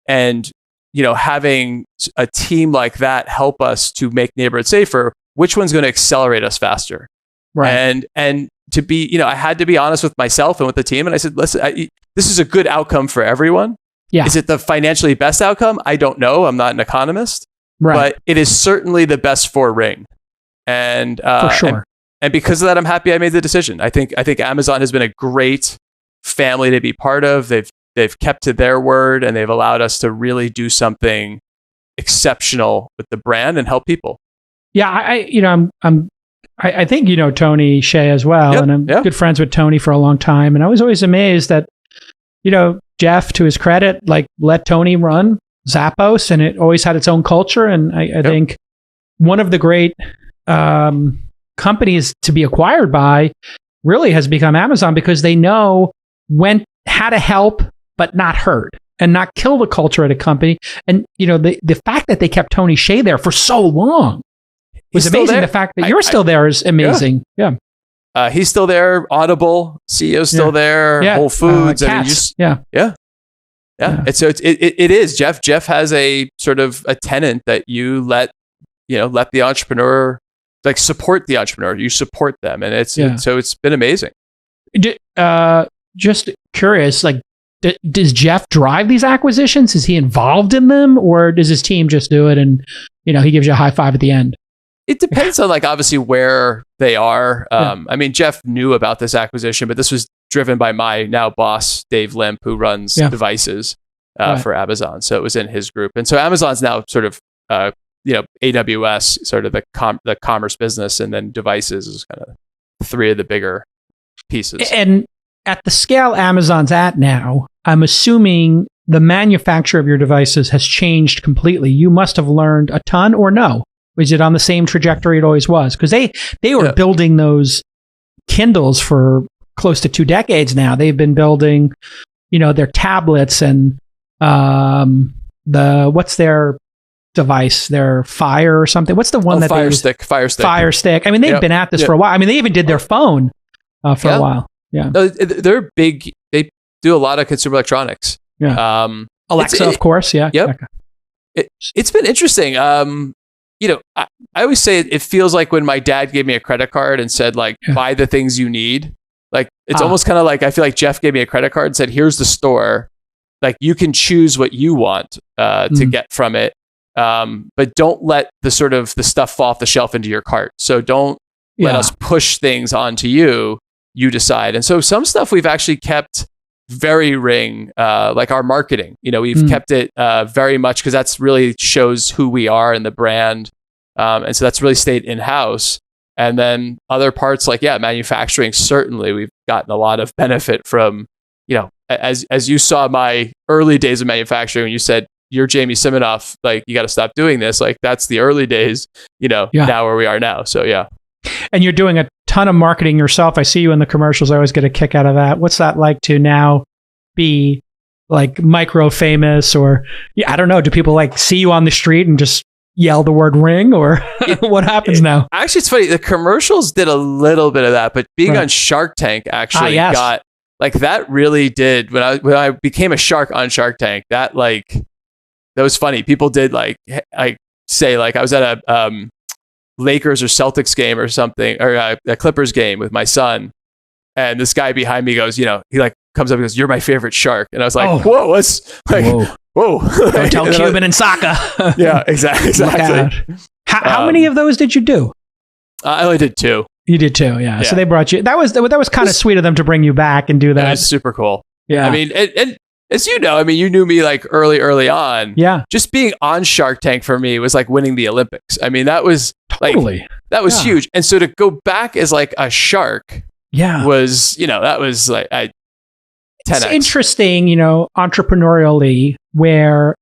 and having a team like that help us to make neighborhoods safer, which one's going to accelerate us faster? Right. And to be, I had to be honest with myself and with the team. And I said, listen, this is a good outcome for everyone. Yeah. Is it the financially best outcome? I don't know. I'm not an economist. Right. But it is certainly the best for Ring. And For sure. And because of that, I'm happy I made the decision. I think Amazon has been a great family to be part of. They've kept to their word, and they've allowed us to really do something exceptional with the brand and help people. Yeah, I think Tony Shea as well, Yep, and I'm yeah. good friends with Tony for a long time, and I was always amazed that Jeff, to his credit, like let Tony run Zappos, and it always had its own culture. And I think one of the great companies to be acquired by really has become Amazon, because they know how to help but not hurt and not kill the culture at a company. And the fact that they kept Tony Shea there for so long was He's still amazing. there. The fact that you're still there is amazing. Yeah. He's still there. Audible CEO's still there. Yeah. Whole Foods. Cats. Yeah. It is. Jeff has a sort of a tenet that you let the entrepreneur, like, support the entrepreneur. You support them, and so it's been amazing. Just curious, like, does Jeff drive these acquisitions? Is he involved in them, or does his team just do it and he gives you a high five at the end? It depends on, like, obviously where they are. I mean, Jeff knew about this acquisition, but this was driven by my now boss, Dave Limp, who runs devices for Amazon. So it was in his group. And so Amazon's now sort of, AWS, sort of the commerce business, and then devices is kind of 3 of the bigger pieces. And at the scale Amazon's at now, I'm assuming the manufacture of your devices has changed completely. You must have learned a ton, or no? Was it on the same trajectory it always was? Because they were building those Kindles for close to 2 decades now. They've been building, their tablets and what's their device? Their Fire or something? What's the one that Fire they Stick? Fire Stick. I mean, they've been at this for a while. I mean, they even did their phone for a while. Yeah, no, they're big. They do a lot of consumer electronics. Yeah, Alexa, of course. Yeah. Yep. It's been interesting. I always say it feels like when my dad gave me a credit card and said, like, buy the things you need. Like, it's almost kind of like, I feel like Jeff gave me a credit card and said, here's the store. Like, you can choose what you want to get from it. But don't let the stuff fall off the shelf into your cart. So don't let us push things onto you. You decide. And so some stuff we've actually kept very Ring, like our marketing. We've kept it very much, because that's really shows who we are and the brand. And so that's really stayed in-house. And then other parts, like, manufacturing, certainly we've gotten a lot of benefit from, as you saw my early days of manufacturing, when you said, you're Jamie Siminoff, like, you got to stop doing this. Like, that's the early days, now where we are now. So, yeah. And you're doing a ton of marketing yourself. I see you in the commercials. I always get a kick out of that. What's that like to now be like micro famous? Or I don't know. Do people like see you on the street and just yell the word Ring, or what happens now? Actually, it's funny. The commercials did a little bit of that, but being on Shark Tank actually got, like, that really did, when I became a shark on Shark Tank, that was funny. People did I say, like, I was at a Lakers or Celtics game or something, or a Clippers game with my son, and this guy behind me goes, he like comes up and goes, "You're my favorite shark," and I was like, "Whoa, what's like, whoa!" Don't tell Cuban and Saka. Yeah, exactly. How many of those did you do? I only did 2. You did 2, yeah. So they brought you. That was kind of sweet of them to bring you back and do that. That was super cool. Yeah, I mean, and as you know, I mean, you knew me like early on. Yeah. Just being on Shark Tank for me was like winning the Olympics. I mean, that was totally. That was huge. And so to go back as like a shark was, that was like 10x. It's interesting, entrepreneurially, where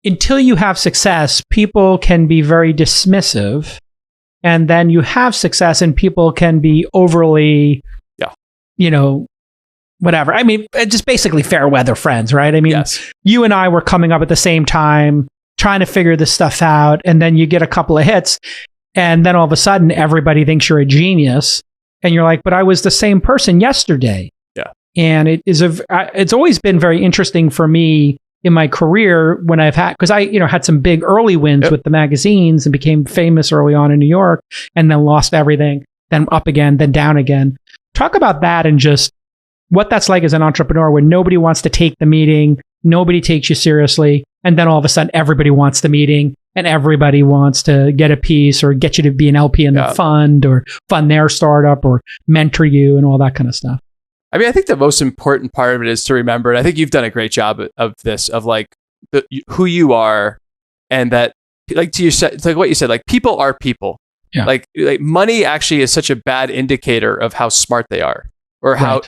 until you have success, people can be very dismissive. And then you have success and people can be overly, whatever. I mean, just basically fair weather friends, right? I mean, you and I were coming up at the same time, trying to figure this stuff out. And then you get a couple of hits. And then all of a sudden, everybody thinks you're a genius. And you're like, but I was the same person yesterday. Yeah. And it's always been very interesting for me in my career when I've had, because I, had some big early wins with the magazines and became famous early on in New York and then lost everything, then up again, then down again. Talk about that and just what that's like as an entrepreneur when nobody wants to take the meeting, nobody takes you seriously, and then all of a sudden everybody wants the meeting and everybody wants to get a piece or get you to be an LP in the fund or fund their startup or mentor you and all that kind of stuff. I mean, I think the most important part of it is to remember, and I think you've done a great job of this, of like who you are, and that like it's like what you said, like people are people. Yeah. Like money actually is such a bad indicator of how smart they are, or how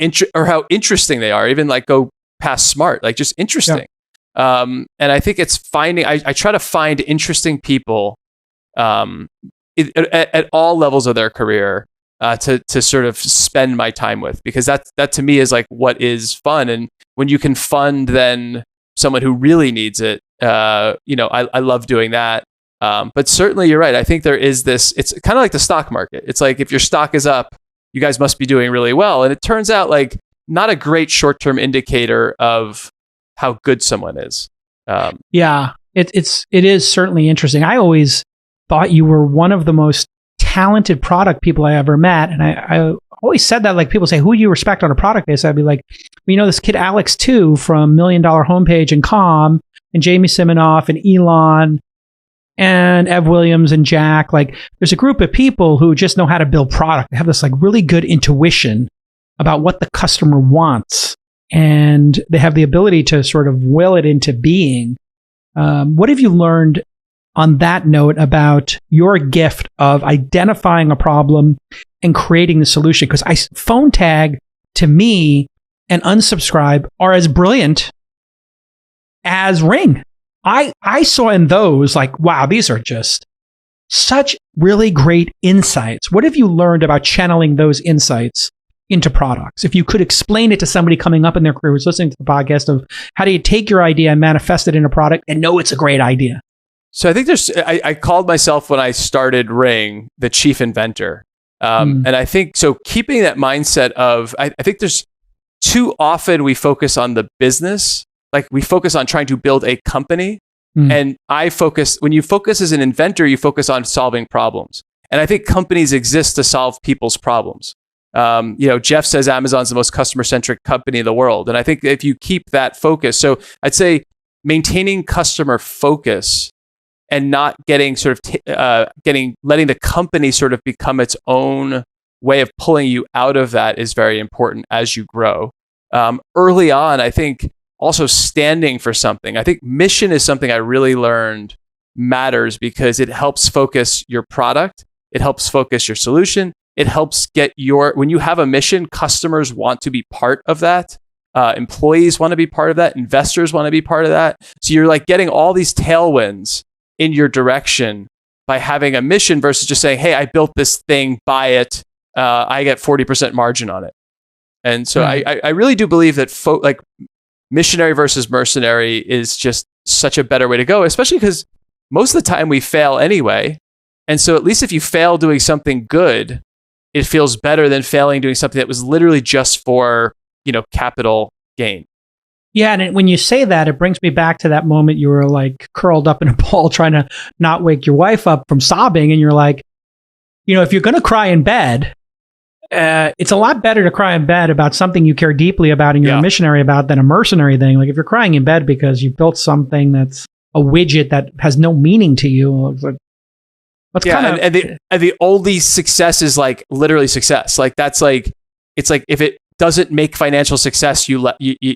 interesting they are. Even like go past smart, like just interesting. Yeah. And I think it's finding. I try to find interesting people, at all levels of their career. To sort of spend my time with, because that to me is like what is fun. And when you can fund then someone who really needs it, I love doing that. But certainly you're right. I think there is this, it's kind of like the stock market. It's like if your stock is up, you guys must be doing really well. And it turns out like not a great short-term indicator of how good someone is. It is certainly interesting. I always thought you were one of the most talented product people I ever met. And I always said that, like people say, who do you respect on a product base? I'd be like, this kid Alex too from $1 Million Homepage and Com, and Jamie Siminoff and Elon and Ev Williams and Jack. Like there's a group of people who just know how to build product. They have this like really good intuition about what the customer wants. And they have the ability to sort of will it into being. What have you learned on that note about your gift of identifying a problem and creating the solution? Because phone tag to me and unsubscribe are as brilliant as Ring. I saw in those like, wow, these are just such really great insights. What have you learned about channeling those insights into products? If you could explain it to somebody coming up in their career who's listening to the podcast, of how do you take your idea and manifest it in a product and know it's a great idea? So I think I called myself when I started Ring the chief inventor. And I think, so keeping that mindset of, I think there's too often we focus on the business, like we focus on trying to build a company. And when you focus as an inventor, you focus on solving problems. And I think companies exist to solve people's problems. Jeff says Amazon's the most customer-centric company in the world. And I think if you keep that focus, so I'd say maintaining customer focus and not getting sort of letting the company sort of become its own way of pulling you out of that is very important as you grow. Early on, I think also standing for something. I think mission is something I really learned matters because it helps focus your product. It helps focus your solution. It helps when you have a mission, customers want to be part of that. Employees want to be part of that. Investors want to be part of that. So you're like getting all these tailwinds in your direction by having a mission versus just saying, hey, I built this thing, buy it. I get 40% margin on it. And so I really do believe that like missionary versus mercenary is just such a better way to go, especially because most of the time we fail anyway. And so at least if you fail doing something good, it feels better than failing doing something that was literally just for, capital gain. Yeah, and when you say that, it brings me back to that moment you were like curled up in a ball trying to not wake your wife up from sobbing. And you're like, if you're going to cry in bed, it's a lot better to cry in bed about something you care deeply about and you're a missionary about than a mercenary thing. Like if you're crying in bed because you built something that's a widget that has no meaning to you, it's like, and the only success is like literally success. Like that's like, it's like if it doesn't make financial success, you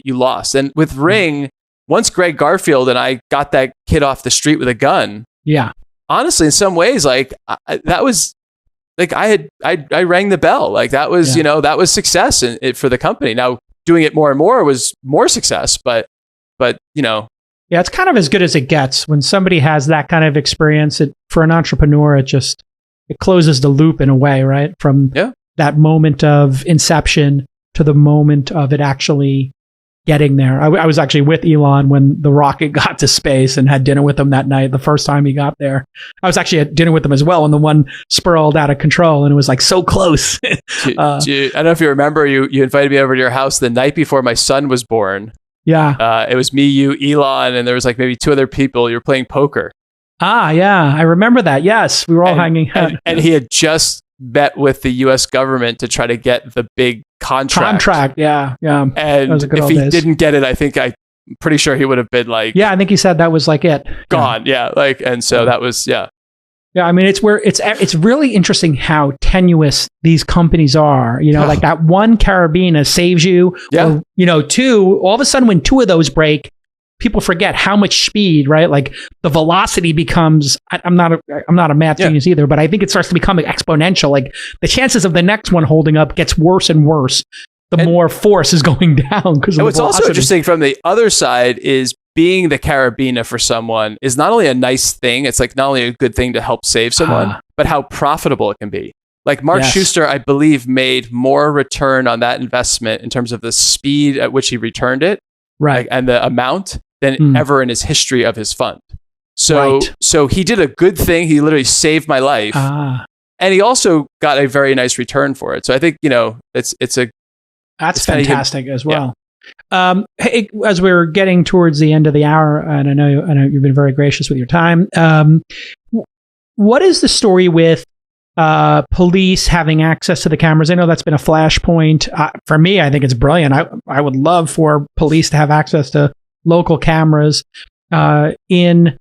lost. And with Ring, once Greg Garfield and I got that kid off the street with a gun, honestly, in some ways, like that was like I rang the bell. Like that was that was success for the company. Now doing it more and more was more success, but yeah, it's kind of as good as it gets when somebody has that kind of experience. For an entrepreneur, it closes the loop in a way, right? From that moment of inception to the moment of it actually getting there. I was actually with Elon when the rocket got to space and had dinner with him that night, the first time he got there. I was actually at dinner with him as well, and the one spiraled out of control, and it was like so close. I don't know if you remember, you invited me over to your house the night before my son was born. Yeah. It was me, you, Elon, and there was like maybe 2 other people. You were playing poker. Ah, yeah. I remember that. Yes. We were all hanging out. And he had just met with the U.S. government to try to get the big contract. Yeah. And if he didn't get it, I'm pretty sure he would have been like... Yeah, I think he said that was like it. Gone. Yeah. And so that was, Yeah, I mean, it's really interesting how tenuous these companies are. Like that one carabiner saves you. Yeah. Or, 2, all of a sudden when 2 of those break, people forget how much speed, right? Like the velocity becomes, I'm not a math genius either, but I think it starts to become exponential. Like the chances of the next one holding up gets worse and worse. The more force is going down. And what's also interesting from the other side is being the carabiner for someone is not only a nice thing, it's like not only a good thing to help save someone, but how profitable it can be. Like Mark Suster, I believe, made more return on that investment in terms of the speed at which he returned it, right, and the amount than ever in his history of his fund. So he did a good thing. He literally saved my life, and he also got a very nice return for it. So I think that's fantastic as well. Hey, as we're getting towards the end of the hour, and I know you've been very gracious with your time. What is the story with police having access to the cameras? I know that's been a flashpoint. For me, I think it's brilliant. I would love for police to have access to local cameras. In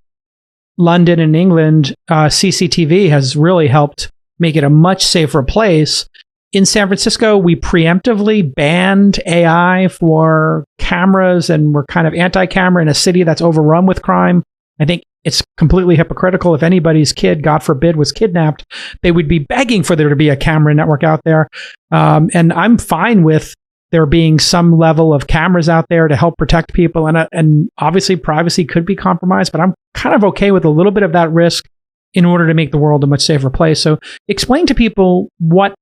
London and England, CCTV has really helped make it a much safer place. In San Francisco, we preemptively banned AI for cameras, and we're kind of anti-camera in a city that's overrun with crime. I think it's completely hypocritical. If anybody's kid, God forbid, was kidnapped, they would be begging for there to be a camera network out there. And I'm fine with there being some level of cameras out there to help protect people. And obviously, privacy could be compromised, but I'm kind of okay with a little bit of that risk in order to make the world a much safer place. So explain to people what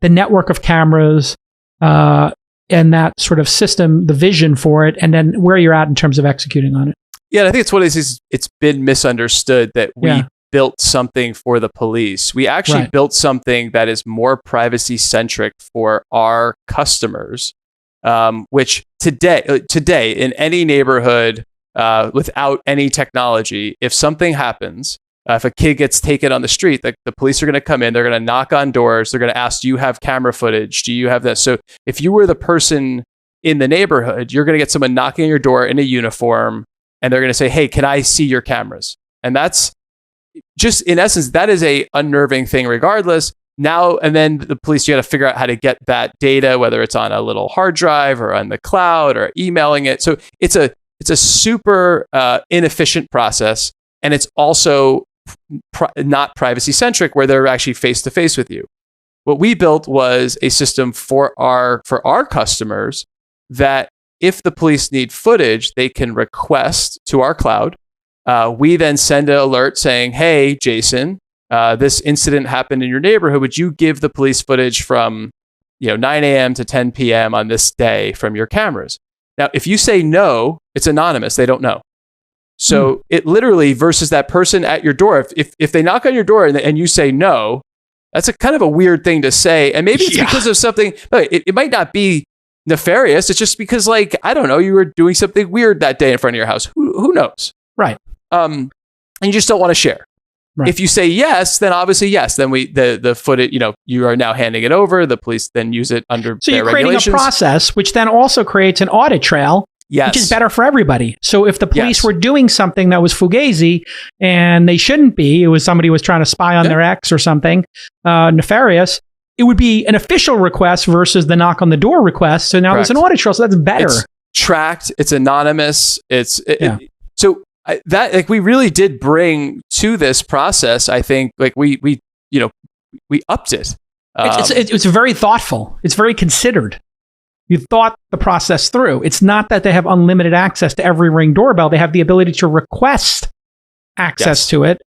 the network of cameras and that sort of system, the vision for it, and then where you're at in terms of executing on it. Yeah, I think it's what it is. It's been misunderstood that we built something for the police. We actually built something that is more privacy centric for our customers, which today in any neighborhood without any technology, if something happens, if a kid gets taken on the street, the police are going to come in, they're going to knock on doors, they're going to ask, do you have camera footage? Do you have this? So if you were the person in the neighborhood, you're going to get someone knocking on your door in a uniform, and they're going to say, hey, can I see your cameras? And that's just, in essence, that is a unnerving thing regardless. Now, and then the police, you got to figure out how to get that data, whether it's on a little hard drive or on the cloud or emailing it. So it's a super inefficient process. And it's also not privacy centric, where they're actually face to face with you. What we built was a system for our customers that if the police need footage, they can request to our cloud. We then send an alert saying, hey, Jason, this incident happened in your neighborhood. Would you give the police footage from 9 a.m. to 10 p.m. on this day from your cameras? Now, if you say no, it's anonymous. They don't know. So it literally versus that person at your door. If they knock on your door and you say no, that's a kind of a weird thing to say. And maybe it's because of something. It might not be nefarious. It's just because, I don't know, you were doing something weird that day in front of your house. Who knows? Right. And you just don't want to share. Right. If you say yes, then obviously yes. Then the footage, you are now handing it over. The police then use it under so their you're creating regulations. A process, which then also creates an audit trail. Yes. Which is better for everybody. So if the police were doing something that was fugazi and they shouldn't be, it was somebody was trying to spy on their ex or something nefarious, it would be an official request versus the knock on the door request. So now Correct. there's an audit trail. So that's better. It's tracked. It's anonymous. We really did bring to this process. I think like we upped it. It's very thoughtful. It's very considered. You thought the process through. It's not that they have unlimited access to every Ring doorbell. They have the ability to request access to it.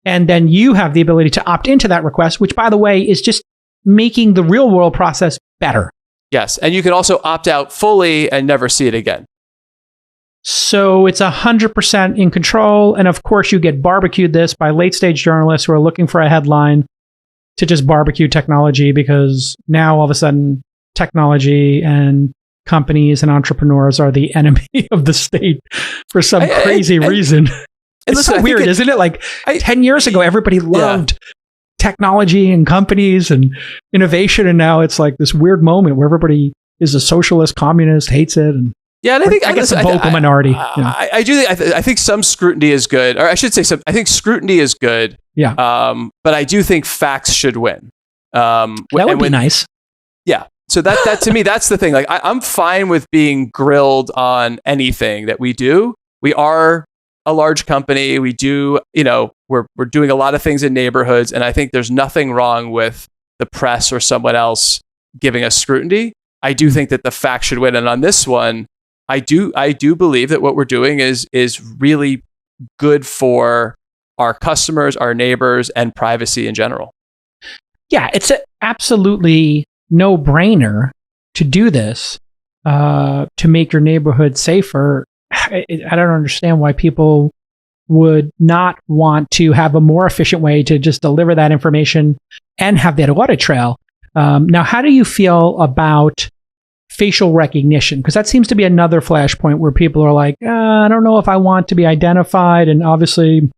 And then you have the ability to opt into that request, which, by the way, is just making the real world process better. Yes. And you can also opt out fully and never see it again. So it's 100% in control. And of course, you get barbecued this by late stage journalists who are looking for a headline to just barbecue technology, because now all of a sudden technology and companies and entrepreneurs are the enemy of the state for some crazy reason. It's so weird, isn't it? Like 10 years ago, everybody loved technology and companies and innovation. And now it's like this weird moment where everybody is a socialist, communist, hates it. And and I guess a vocal minority. I think some scrutiny is good, or I should say I think scrutiny is good. Yeah. But I do think facts should win. That would be nice. Yeah. So that to me, that's the thing. Like I'm fine with being grilled on anything that we do. We are a large company. We do, we're doing a lot of things in neighborhoods, and I think there's nothing wrong with the press or someone else giving us scrutiny. I do think that the facts should win, and on this one, I do believe that what we're doing is really good for our customers, our neighbors, and privacy in general. Yeah, it's an absolutely no-brainer to do this to make your neighborhood safer. I don't understand why people would not want to have a more efficient way to just deliver that information and have that audit trail. Now, how do you feel about facial recognition? Because that seems to be another flashpoint where people are like, I don't know if I want to be identified. And obviously,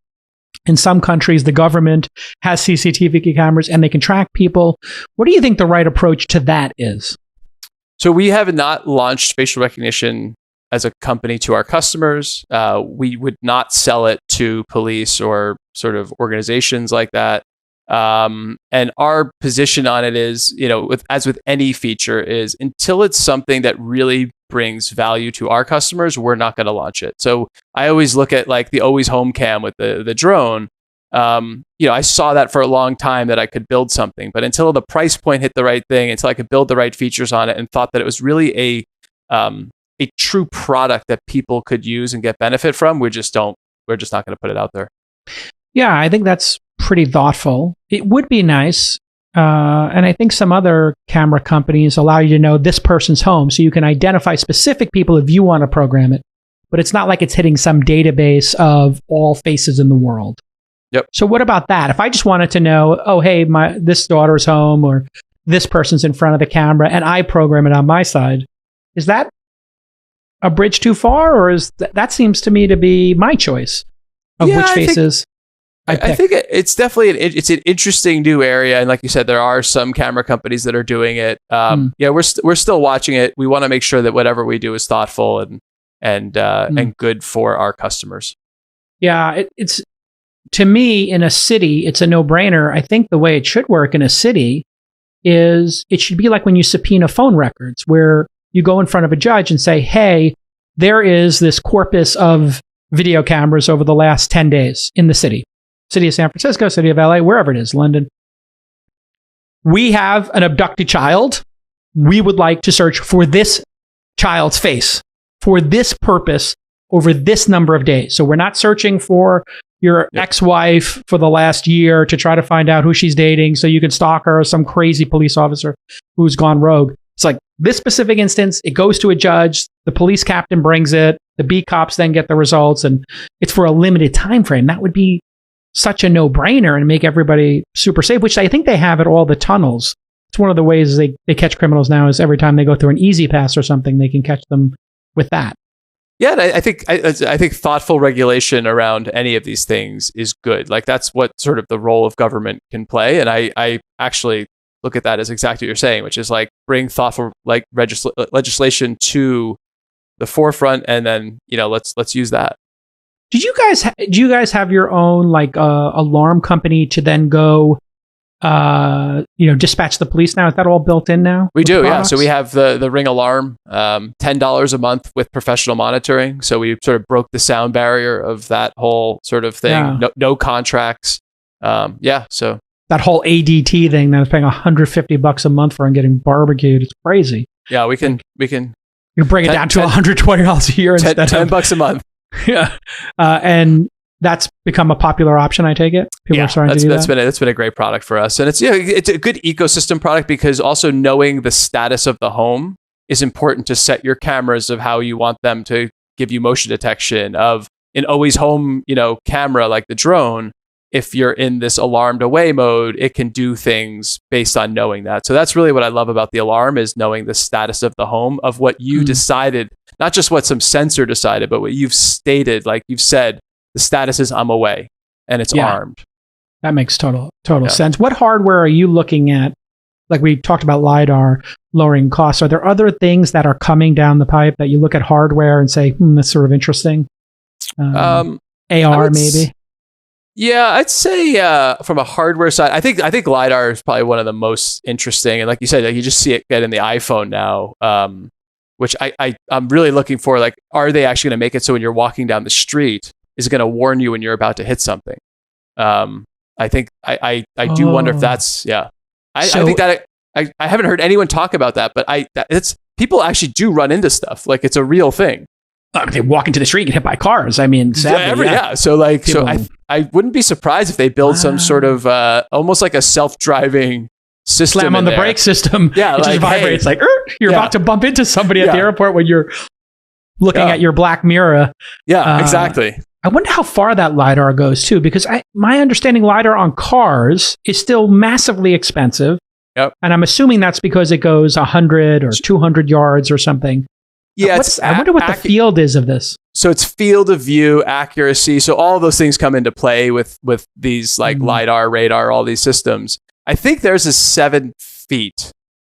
in some countries, the government has CCTV cameras and they can track people. What do you think the right approach to that is? So we have not launched facial recognition as a company to our customers. We would not sell it to police or sort of organizations like that. And our position on it is, as with any feature, is until it's something that really brings value to our customers, we're not going to launch it. So I always look at like the Always Home Cam with the drone. I saw that for a long time that I could build something, but until the price point hit the right thing, until I could build the right features on it, and thought that it was really a true product that people could use and get benefit from, we're just not going to put it out there. Yeah, I think that's pretty thoughtful. It would be nice. And I think some other camera companies allow you to know this person's home, so you can identify specific people if you want to program it. But it's not like it's hitting some database of all faces in the world. Yep. So what about that? If I just wanted to know, oh, hey, this daughter's home, or this person's in front of the camera, and I program it on my side, is that a bridge too far, or is that seems to me to be my choice of which faces I think it's definitely it's an interesting new area, and like you said, there are some camera companies that are doing it. We're still watching it. We want to make sure that whatever we do is thoughtful and good for our customers. Yeah, it's to me, in a city, it's a no-brainer. I think the way it should work in a city is it should be like when you subpoena phone records, where you go in front of a judge and say, hey, there is this corpus of video cameras over the last 10 days in the city. City of San Francisco, city of LA, wherever it is, London. We have an abducted child. We would like to search for this child's face for this purpose over this number of days. So we're not searching for your ex-wife for the last year to try to find out who she's dating so you can stalk her, or some crazy police officer who's gone rogue. It's like this specific instance, it goes to a judge, the police captain brings it, the beat cops then get the results, and it's for a limited time frame. That would be such a no-brainer and make everybody super safe, which I think they have at all the tunnels. It's one of the ways they catch criminals now, is every time they go through an easy pass or something, they can catch them with that. Yeah, I think thoughtful regulation around any of these things is good. Like that's what sort of the role of government can play, and I actually look at that as exactly what you're saying, which is like bring thoughtful like legislation to the forefront, and then let's use that. Do you guys have your own like alarm company to then go dispatch the police now? Is that all built in now? We do, yeah. So we have the Ring alarm, $10 a month with professional monitoring. So we sort of broke the sound barrier of that whole sort of thing. Yeah. No contracts. So that whole ADT thing that I was paying $150 a month for and getting barbecued. It's crazy. Yeah, we can You bring it down to $120 a year instead of $10 a month. Yeah. And that's become a popular option, I take it. People are starting to do that. That's been a great product for us. And it's a good ecosystem product because also knowing the status of the home is important to set your cameras of how you want them to give you motion detection of an always home, camera like the drone. If you're in this alarmed away mode, it can do things based on knowing that. So that's really what I love about the alarm is knowing the status of the home of what you decided, not just what some sensor decided, but what you've stated, like you've said, the status is I'm away and it's armed. That makes total sense. What hardware are you looking at? Like we talked about LiDAR lowering costs. Are there other things that are coming down the pipe that you look at hardware and say, that's sort of interesting? AR maybe? Yeah, I'd say from a hardware side, I think LiDAR is probably one of the most interesting. And like you said, you just see it get in the iPhone now, which I'm really looking for. Like, are they actually going to make it so when you're walking down the street, is it going to warn you when you're about to hit something? I think I do wonder if that's I think that I haven't heard anyone talk about that, but it's people actually do run into stuff. Like it's a real thing. They walk into the street and get hit by cars. I mean, sadly, So I wouldn't be surprised if they build some sort of almost like a self-driving system. Slam on the brake system. Yeah, it just vibrates like you're about to bump into somebody at the airport when you're looking at your black mirror. Yeah, exactly. I wonder how far that LiDAR goes too, because my understanding LiDAR on cars is still massively expensive. Yep. And I'm assuming that's because it goes 100 or 200 yards or something. Yeah, I wonder what the field is of this. So it's field of view, accuracy. So all those things come into play with these like LiDAR, radar, all these systems. I think theirs is 7 feet.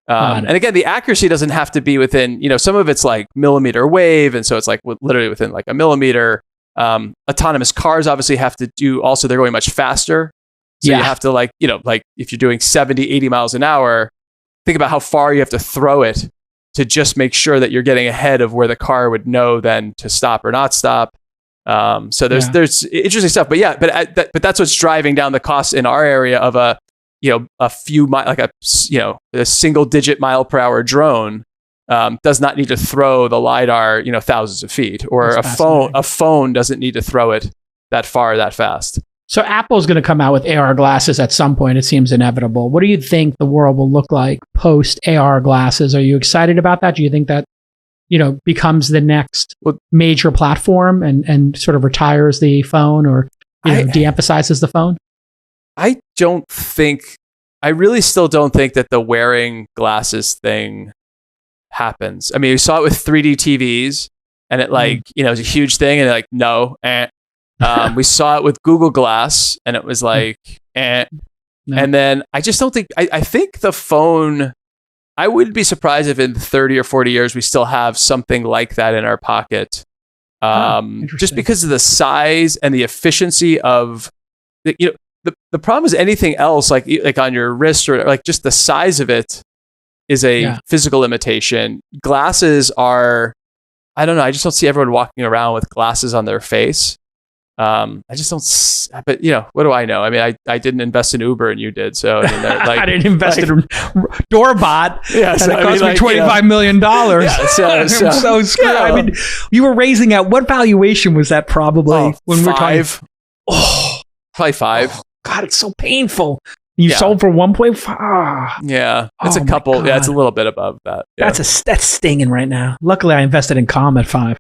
And again, the accuracy doesn't have to be within, some of it's like millimeter wave. And so it's like literally within like a millimeter. Autonomous cars obviously have to do also, they're going much faster. So you have to like if you're doing 70, 80 miles an hour, think about how far you have to throw it to just make sure that you're getting ahead of where the car would know then to stop or not stop. So there's interesting stuff, but that's what's driving down the cost in our area of a few like a single digit mile per hour drone does not need to throw the LiDAR, thousands of feet, or a phone doesn't need to throw it that far, that fast. So Apple's going to come out with AR glasses at some point. It seems inevitable. What do you think the world will look like post AR glasses? Are you excited about that? Do you think that, becomes the next major platform and sort of retires the phone or de-emphasizes the phone? I really still don't think that the wearing glasses thing happens. I mean, we saw it with 3D TVs and it was a huge thing and no. We saw it with Google Glass and it was like, no. And then I just don't think, I think the phone, I wouldn't be surprised if in 30 or 40 years, we still have something like that in our pocket. Just because of the size and the efficiency of the problem is anything else like on your wrist or like just the size of it is a physical limitation. Glasses are, I don't know. I just don't see everyone walking around with glasses on their face. I just don't, but what do I know? I mean, I didn't invest in Uber and you did. So I mean, I didn't invest in Doorbot. Yeah. And it cost me $25 million. Yeah, I'm so screwed. Yeah. I mean, you were raising at what valuation was that probably when we were talking? Probably 5. Oh, God, it's so painful. You sold for 1.5. Yeah, it's a couple. Yeah, it's a little bit above that. Yeah. That's stinging right now. Luckily, I invested in Calm at 5.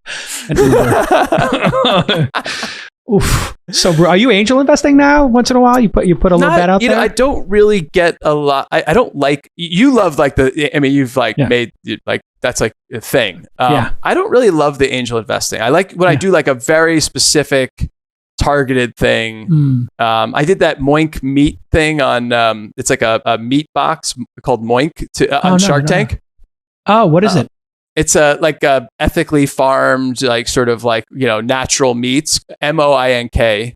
Oof. So, are you angel investing now? Once in a while, you put a little bet out there. I don't really get a lot. I don't like. You love like you've like made like that's like a thing. I don't really love the angel investing. I like when I do like a very specific targeted thing. I did that Moink meat thing on it's like a meat box called Moink on Shark Tank. Oh, what is it? It's a ethically farmed, like sort of like natural meats, MOINK.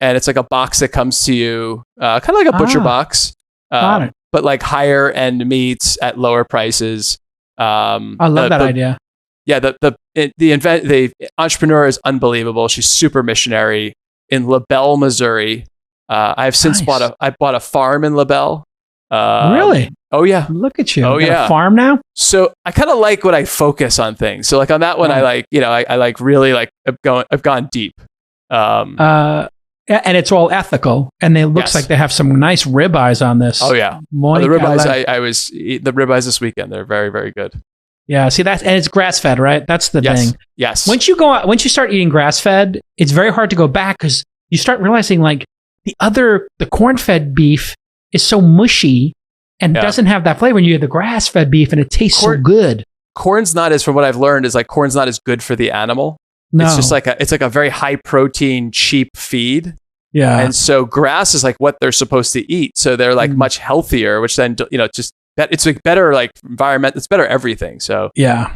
and it's like a box that comes to you, kind of like a butcher box, Got it. but like higher end meats at lower prices. I love that idea. Yeah, the entrepreneur is unbelievable. She's super missionary in LaBelle, Missouri. I have since bought a farm in LaBelle. Really? Oh yeah. Look at you. Oh You got yeah. a farm now? So I kind of like when I focus on things. So like on that one, I like, I like really like I've gone deep. And it's all ethical, and it looks like they have some nice ribeyes on this. Oh yeah. The ribeyes, the ribeyes this weekend. They're very, very good. Yeah. See and it's grass fed, right? That's the thing. Yes. Once you start eating grass fed, it's very hard to go back because you start realizing like the corn fed beef is so mushy and doesn't have that flavor. When you have the grass fed beef and it tastes so good. Corn's not as, from what I've learned, is like corn's not as good for the animal. No. It's just like a very high protein, cheap feed. Yeah. And so grass is like what they're supposed to eat. So they're like much healthier, which then, just that it's like better, like environment. It's better everything. So yeah.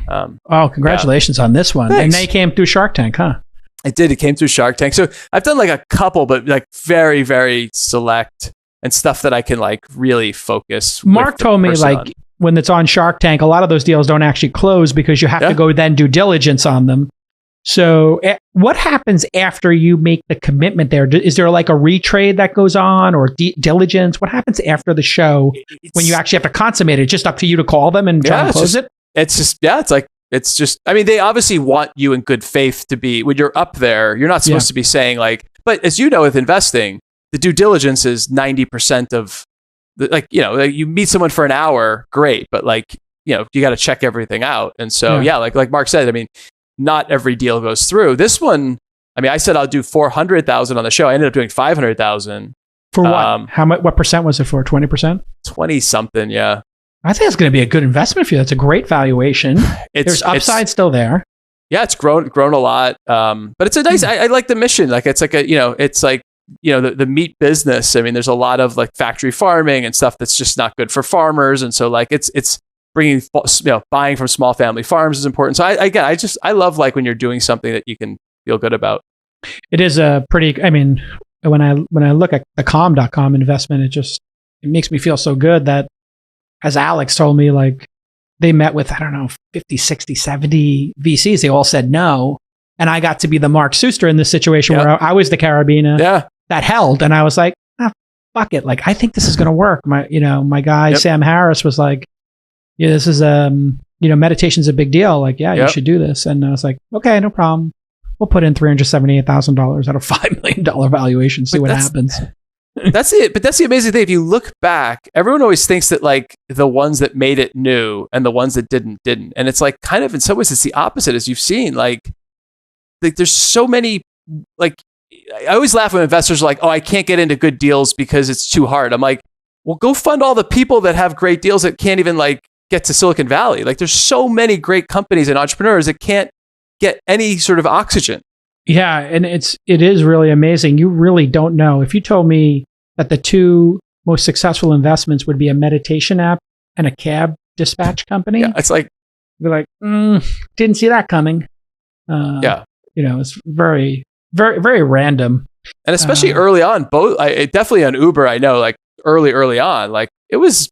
Congratulations on this one. Thanks. And they came through Shark Tank, huh? It did. It came through Shark Tank. So I've done like a couple, but like very, very select and stuff that I can like really focus. Mark told me like when it's on Shark Tank, a lot of those deals don't actually close because you have to go then do diligence on them. So what happens after you make the commitment there? Is there like a retrade that goes on or diligence? What happens after the show when you actually have to consummate it? Just up to you to call them and try to close it? It's just, I mean, they obviously want you in good faith to be, when you're up there, you're not supposed to be saying like, but as you know, with investing, the due diligence is 90% of like you meet someone for an hour, great. But like, you got to check everything out. And so, like Mark said, I mean, not every deal goes through. This one, I mean, I said I'll do 400,000 on the show. I ended up doing 500,000. For what? How much? What percent was it for? 20%? 20 something. Yeah. I think it's going to be a good investment for you. That's a great valuation. There's upside still there. Yeah, it's grown a lot. But it's a nice. I like the mission. Like it's like it's like the meat business. I mean, there's a lot of like factory farming and stuff that's just not good for farmers. And so like it's bringing, buying from small family farms is important. So I love like when you're doing something that you can feel good about. It is a pretty, I mean, when I look at the calm.com investment, it makes me feel so good that, as Alex told me, like they met with, I don't know, 50, 60, 70 VCs. They all said no. And I got to be the Mark Suster in this situation where I was the carabiner that held. And I was like, fuck it. Like, I think this is going to work. My guy, Sam Harris, was like, this is, meditation's a big deal. Like, you should do this. And I was like, okay, no problem. We'll put in $378,000 out of $5 million valuation, see what happens. That's it. But that's the amazing thing. If you look back, everyone always thinks that like the ones that made it knew and the ones that didn't. And it's like kind of in some ways it's the opposite, as you've seen. Like there's so many, like I always laugh when investors are like, oh, I can't get into good deals because it's too hard. I'm like, well, go fund all the people that have great deals that can't even like get to Silicon Valley. Like there's so many great companies and entrepreneurs that can't get any sort of oxygen. Yeah, and it is really amazing. You really don't know. If you told me that the two most successful investments would be a meditation app and a cab dispatch company, it's like, I'd be like, didn't see that coming. It's very, very, very random. And especially early on, definitely on Uber, I know, like early on, like it was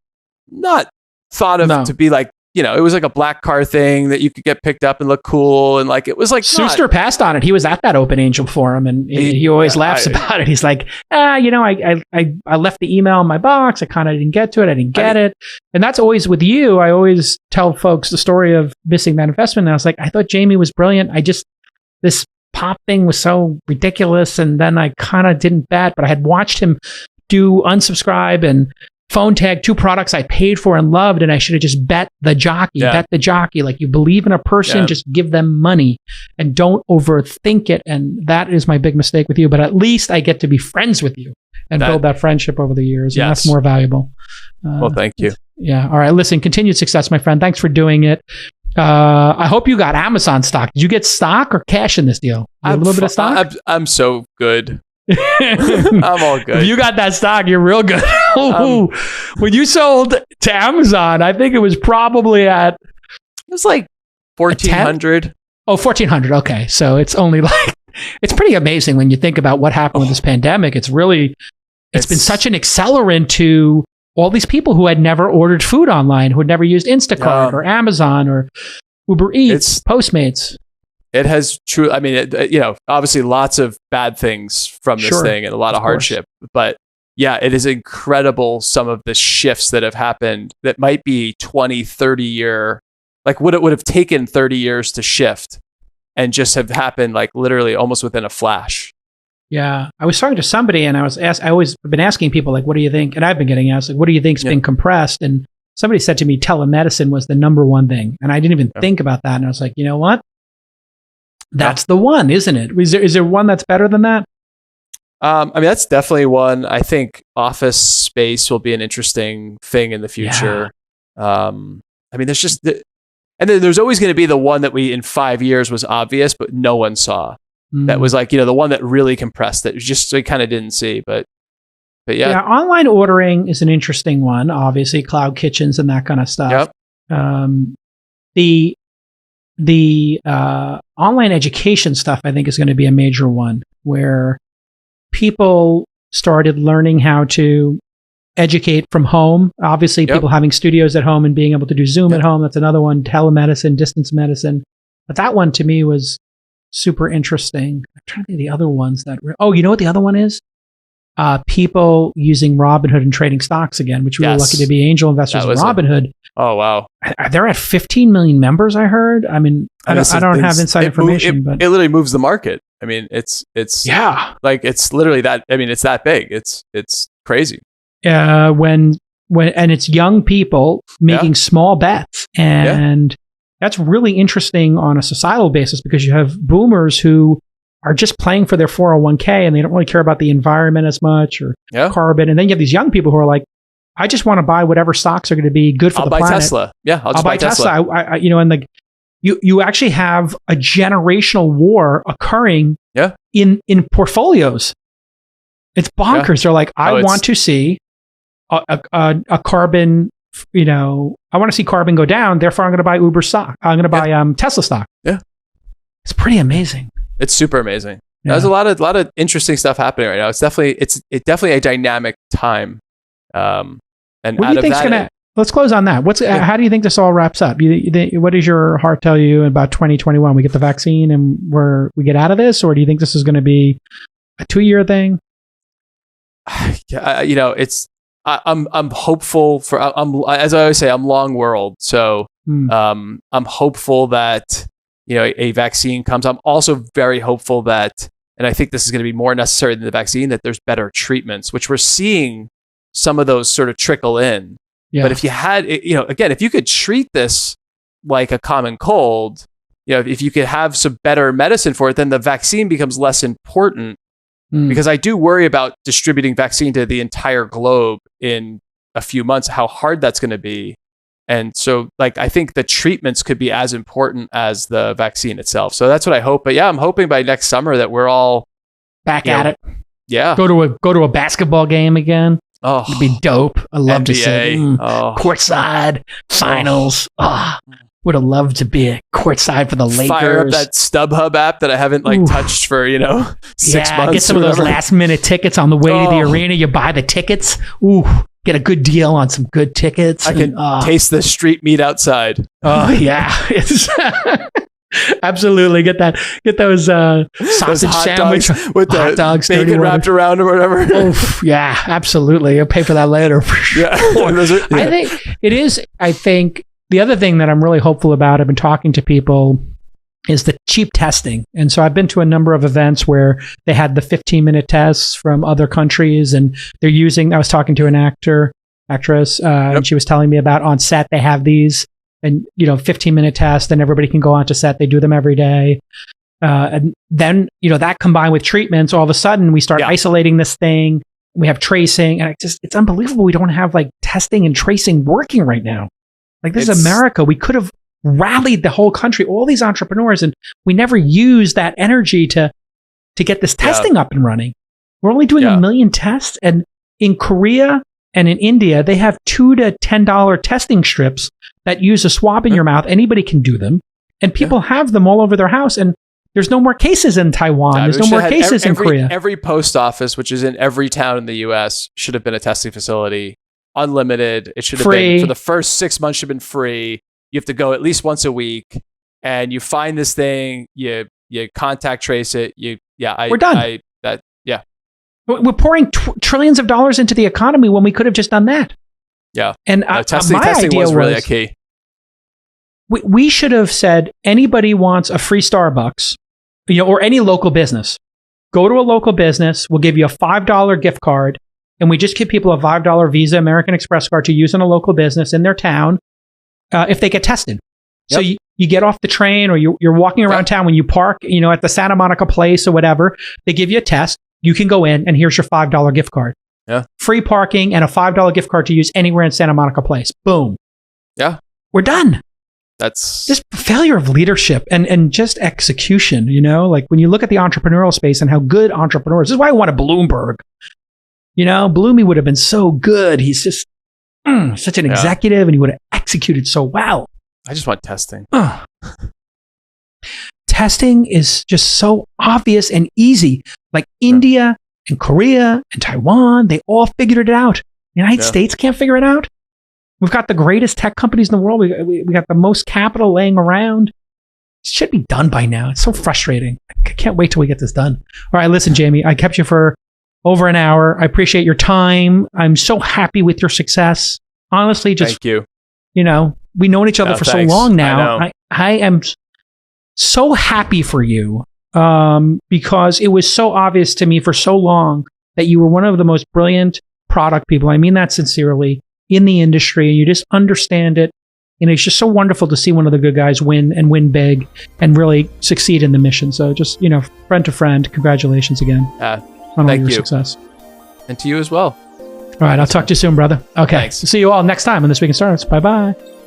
not thought of to be like, it was like a black car thing that you could get picked up and look cool. And like, it was like Suster passed on it. He was at that Open Angel forum and he always laughs about it. He's like, I left the email in my box. I kind of didn't get to it. I didn't get it. And that's always with you. I always tell folks the story of missing that investment. And I was like, I thought Jamie was brilliant. This pop thing was so ridiculous. And then I kind of didn't bet, but I had watched him do unsubscribe and phone tag, two products I paid for and loved, and I should have just bet the jockey. Like, you believe in a person, just give them money and don't overthink it. And that is my big mistake with you. But at least I get to be friends with you and build that friendship over the years. And that's more valuable. Well, thank you. Yeah. All right. Listen, continued success, my friend. Thanks for doing it. I hope you got Amazon stock. Did you get stock or cash in this deal? A little bit of stock? I'm so good. I'm all good. If you got that stock, you're real good. When you sold to Amazon, I think it was probably at... It was like 1,400. Oh, 1,400. Okay. So it's only like It's pretty amazing when you think about what happened with this pandemic. It's been such an accelerant to all these people who had never ordered food online, who had never used Instacart or Amazon or Uber Eats, Postmates. It has true. I mean, obviously lots of bad things from this thing and a lot of hardship, but yeah, it is incredible some of the shifts that have happened that might be 20, 30 year, like what it would have taken 30 years to shift and just have happened like literally almost within a flash. Yeah. I was talking to somebody and I always been asking people like, what do you think? And I've been getting asked like, what do you think's been compressed? And somebody said to me, telemedicine was the number one thing. And I didn't even think about that. And I was like, you know what? That's the one, isn't it? Is there one that's better than that? I mean, that's definitely one. I think office space will be an interesting thing in the future. Yeah. I mean, there's just, and then there's always going to be the one that in 5 years was obvious, but no one saw. That was like, the one that really compressed that just we kind of didn't see, but yeah. Yeah, online ordering is an interesting one, obviously, cloud kitchens and that kind of stuff. Yep. The online education stuff, I think, is going to be a major one where people started learning how to educate from home. Obviously, people having studios at home and being able to do Zoom at home. That's another one. Telemedicine, distance medicine. But that one to me was super interesting. I'm trying to think of the other ones that you know what the other one is? People using Robinhood and trading stocks again, which we were lucky to be angel investors in Robinhood. Oh, wow. They're at 15 million members, I heard. I mean, I don't have inside information, but it literally moves the market. I mean, it's like it's literally that. I mean, it's that big. It's crazy. When it's young people making small bets, and that's really interesting on a societal basis because you have boomers who are just playing for their 401k and they don't really care about the environment as much or carbon. And then you have these young people who are like, I just want to buy whatever stocks are going to be good for the planet. I'll buy Tesla. Yeah, I'll buy Tesla. And like you actually have a generational war occurring in portfolios. It's bonkers. Yeah. They're like, I want to see a carbon, I want to see carbon go down. Therefore, I'm going to buy Uber stock. I'm going to buy Tesla stock. Yeah. It's pretty amazing. It's super amazing. Yeah. There's a lot of interesting stuff happening right now. It's definitely a dynamic time. And what do you think's gonna? Let's close on that. How do you think this all wraps up? What does your heart tell you about 2021? We get the vaccine and we get out of this, or do you think this is going to be a 2-year thing? I'm hopeful for. As I always say, I'm long world. So I'm hopeful that a vaccine comes. I'm also very hopeful that, and I think this is going to be more necessary than the vaccine, that there's better treatments, which we're seeing some of those sort of trickle in. Yeah. But if you had, again, if you could treat this like a common cold, if you could have some better medicine for it, then the vaccine becomes less important. Because I do worry about distributing vaccine to the entire globe in a few months, how hard that's going to be. And so, I think the treatments could be as important as the vaccine itself. So that's what I hope. But yeah, I'm hoping by next summer that we're all back at it. Yeah. Go to a basketball game again. Oh, it'd be dope. I love NBA. To see courtside finals. Would have loved to be courtside for the Lakers. Fire up that StubHub app that I haven't touched for 6 months. Get some of those last minute tickets on the way to the arena. You buy the tickets. Ooh, get a good deal on some good tickets. I can taste the street meat outside. Oh yeah, absolutely. Get those sausage sandwich with the hot dogs, bacon wrapped around or whatever. Oh yeah, absolutely. I'll pay for that later. For sure. I think it is. I think. The other thing that I'm really hopeful about, I've been talking to people, is the cheap testing. And so I've been to a number of events where they had the 15-minute tests from other countries, and they're using, I was talking to an actress, and she was telling me about on set, they have these, and 15-minute tests, and everybody can go onto set. They do them every day. And then, that combined with treatments, all of a sudden we start isolating this thing. We have tracing, and it's unbelievable. We don't have testing and tracing working right now. This is America. We could have rallied the whole country, all these entrepreneurs, and we never used that energy to get this testing up and running. We're only doing 1 million tests. And in Korea and in India, they have $2 to $10 testing strips that use a swab in your mouth. Anybody can do them. And people have them all over their house. And There's no more cases in Taiwan. Yeah, There's no more cases in Korea. Every post office, which is in every town in the U.S., should have been a testing facility, unlimited. It should have been, for the first 6 months, should have been free. You have to go at least once a week, and you find this thing, you contact trace it. We're done. We're pouring trillions of dollars into the economy when we could have just done that. Yeah. And testing was really a key. We should have said, anybody wants a free Starbucks, or any local business, go to a local business. We'll give you a $5 gift card, and we just give people a $5 Visa American Express card to use in a local business in their town if they get tested. Yep. So you get off the train, or you're walking around town when you park, at the Santa Monica place or whatever. They give you a test. You can go in, and here's your $5 gift card. Yeah. Free parking and a $5 gift card to use anywhere in Santa Monica place. Boom. Yeah. We're done. That's just failure of leadership and just execution, like when you look at the entrepreneurial space and how good entrepreneurs, this is why I wanted Bloomberg. Bloomy would have been so good. He's just such an executive, and he would have executed so well. I just want testing. Testing is just so obvious and easy. Like India and Korea and Taiwan, they all figured it out. The United States can't figure it out. We've got the greatest tech companies in the world. We got the most capital laying around. It should be done by now. It's so frustrating. I can't wait till we get this done. All right, listen, Jamie, I kept you for over an hour. I appreciate your time. I'm so happy with your success. Honestly, just, thank you. We've known each other for so long now. I am so happy for you because it was so obvious to me for so long that you were one of the most brilliant product people. I mean that sincerely. In the industry, and you just understand it. It's just so wonderful to see one of the good guys win and win big and really succeed in the mission. So just, friend to friend, congratulations again on all your success. And to you as well. All right, I'll talk to you soon, brother. Okay. Thanks. See you all next time on This Week in Startups. Bye-bye.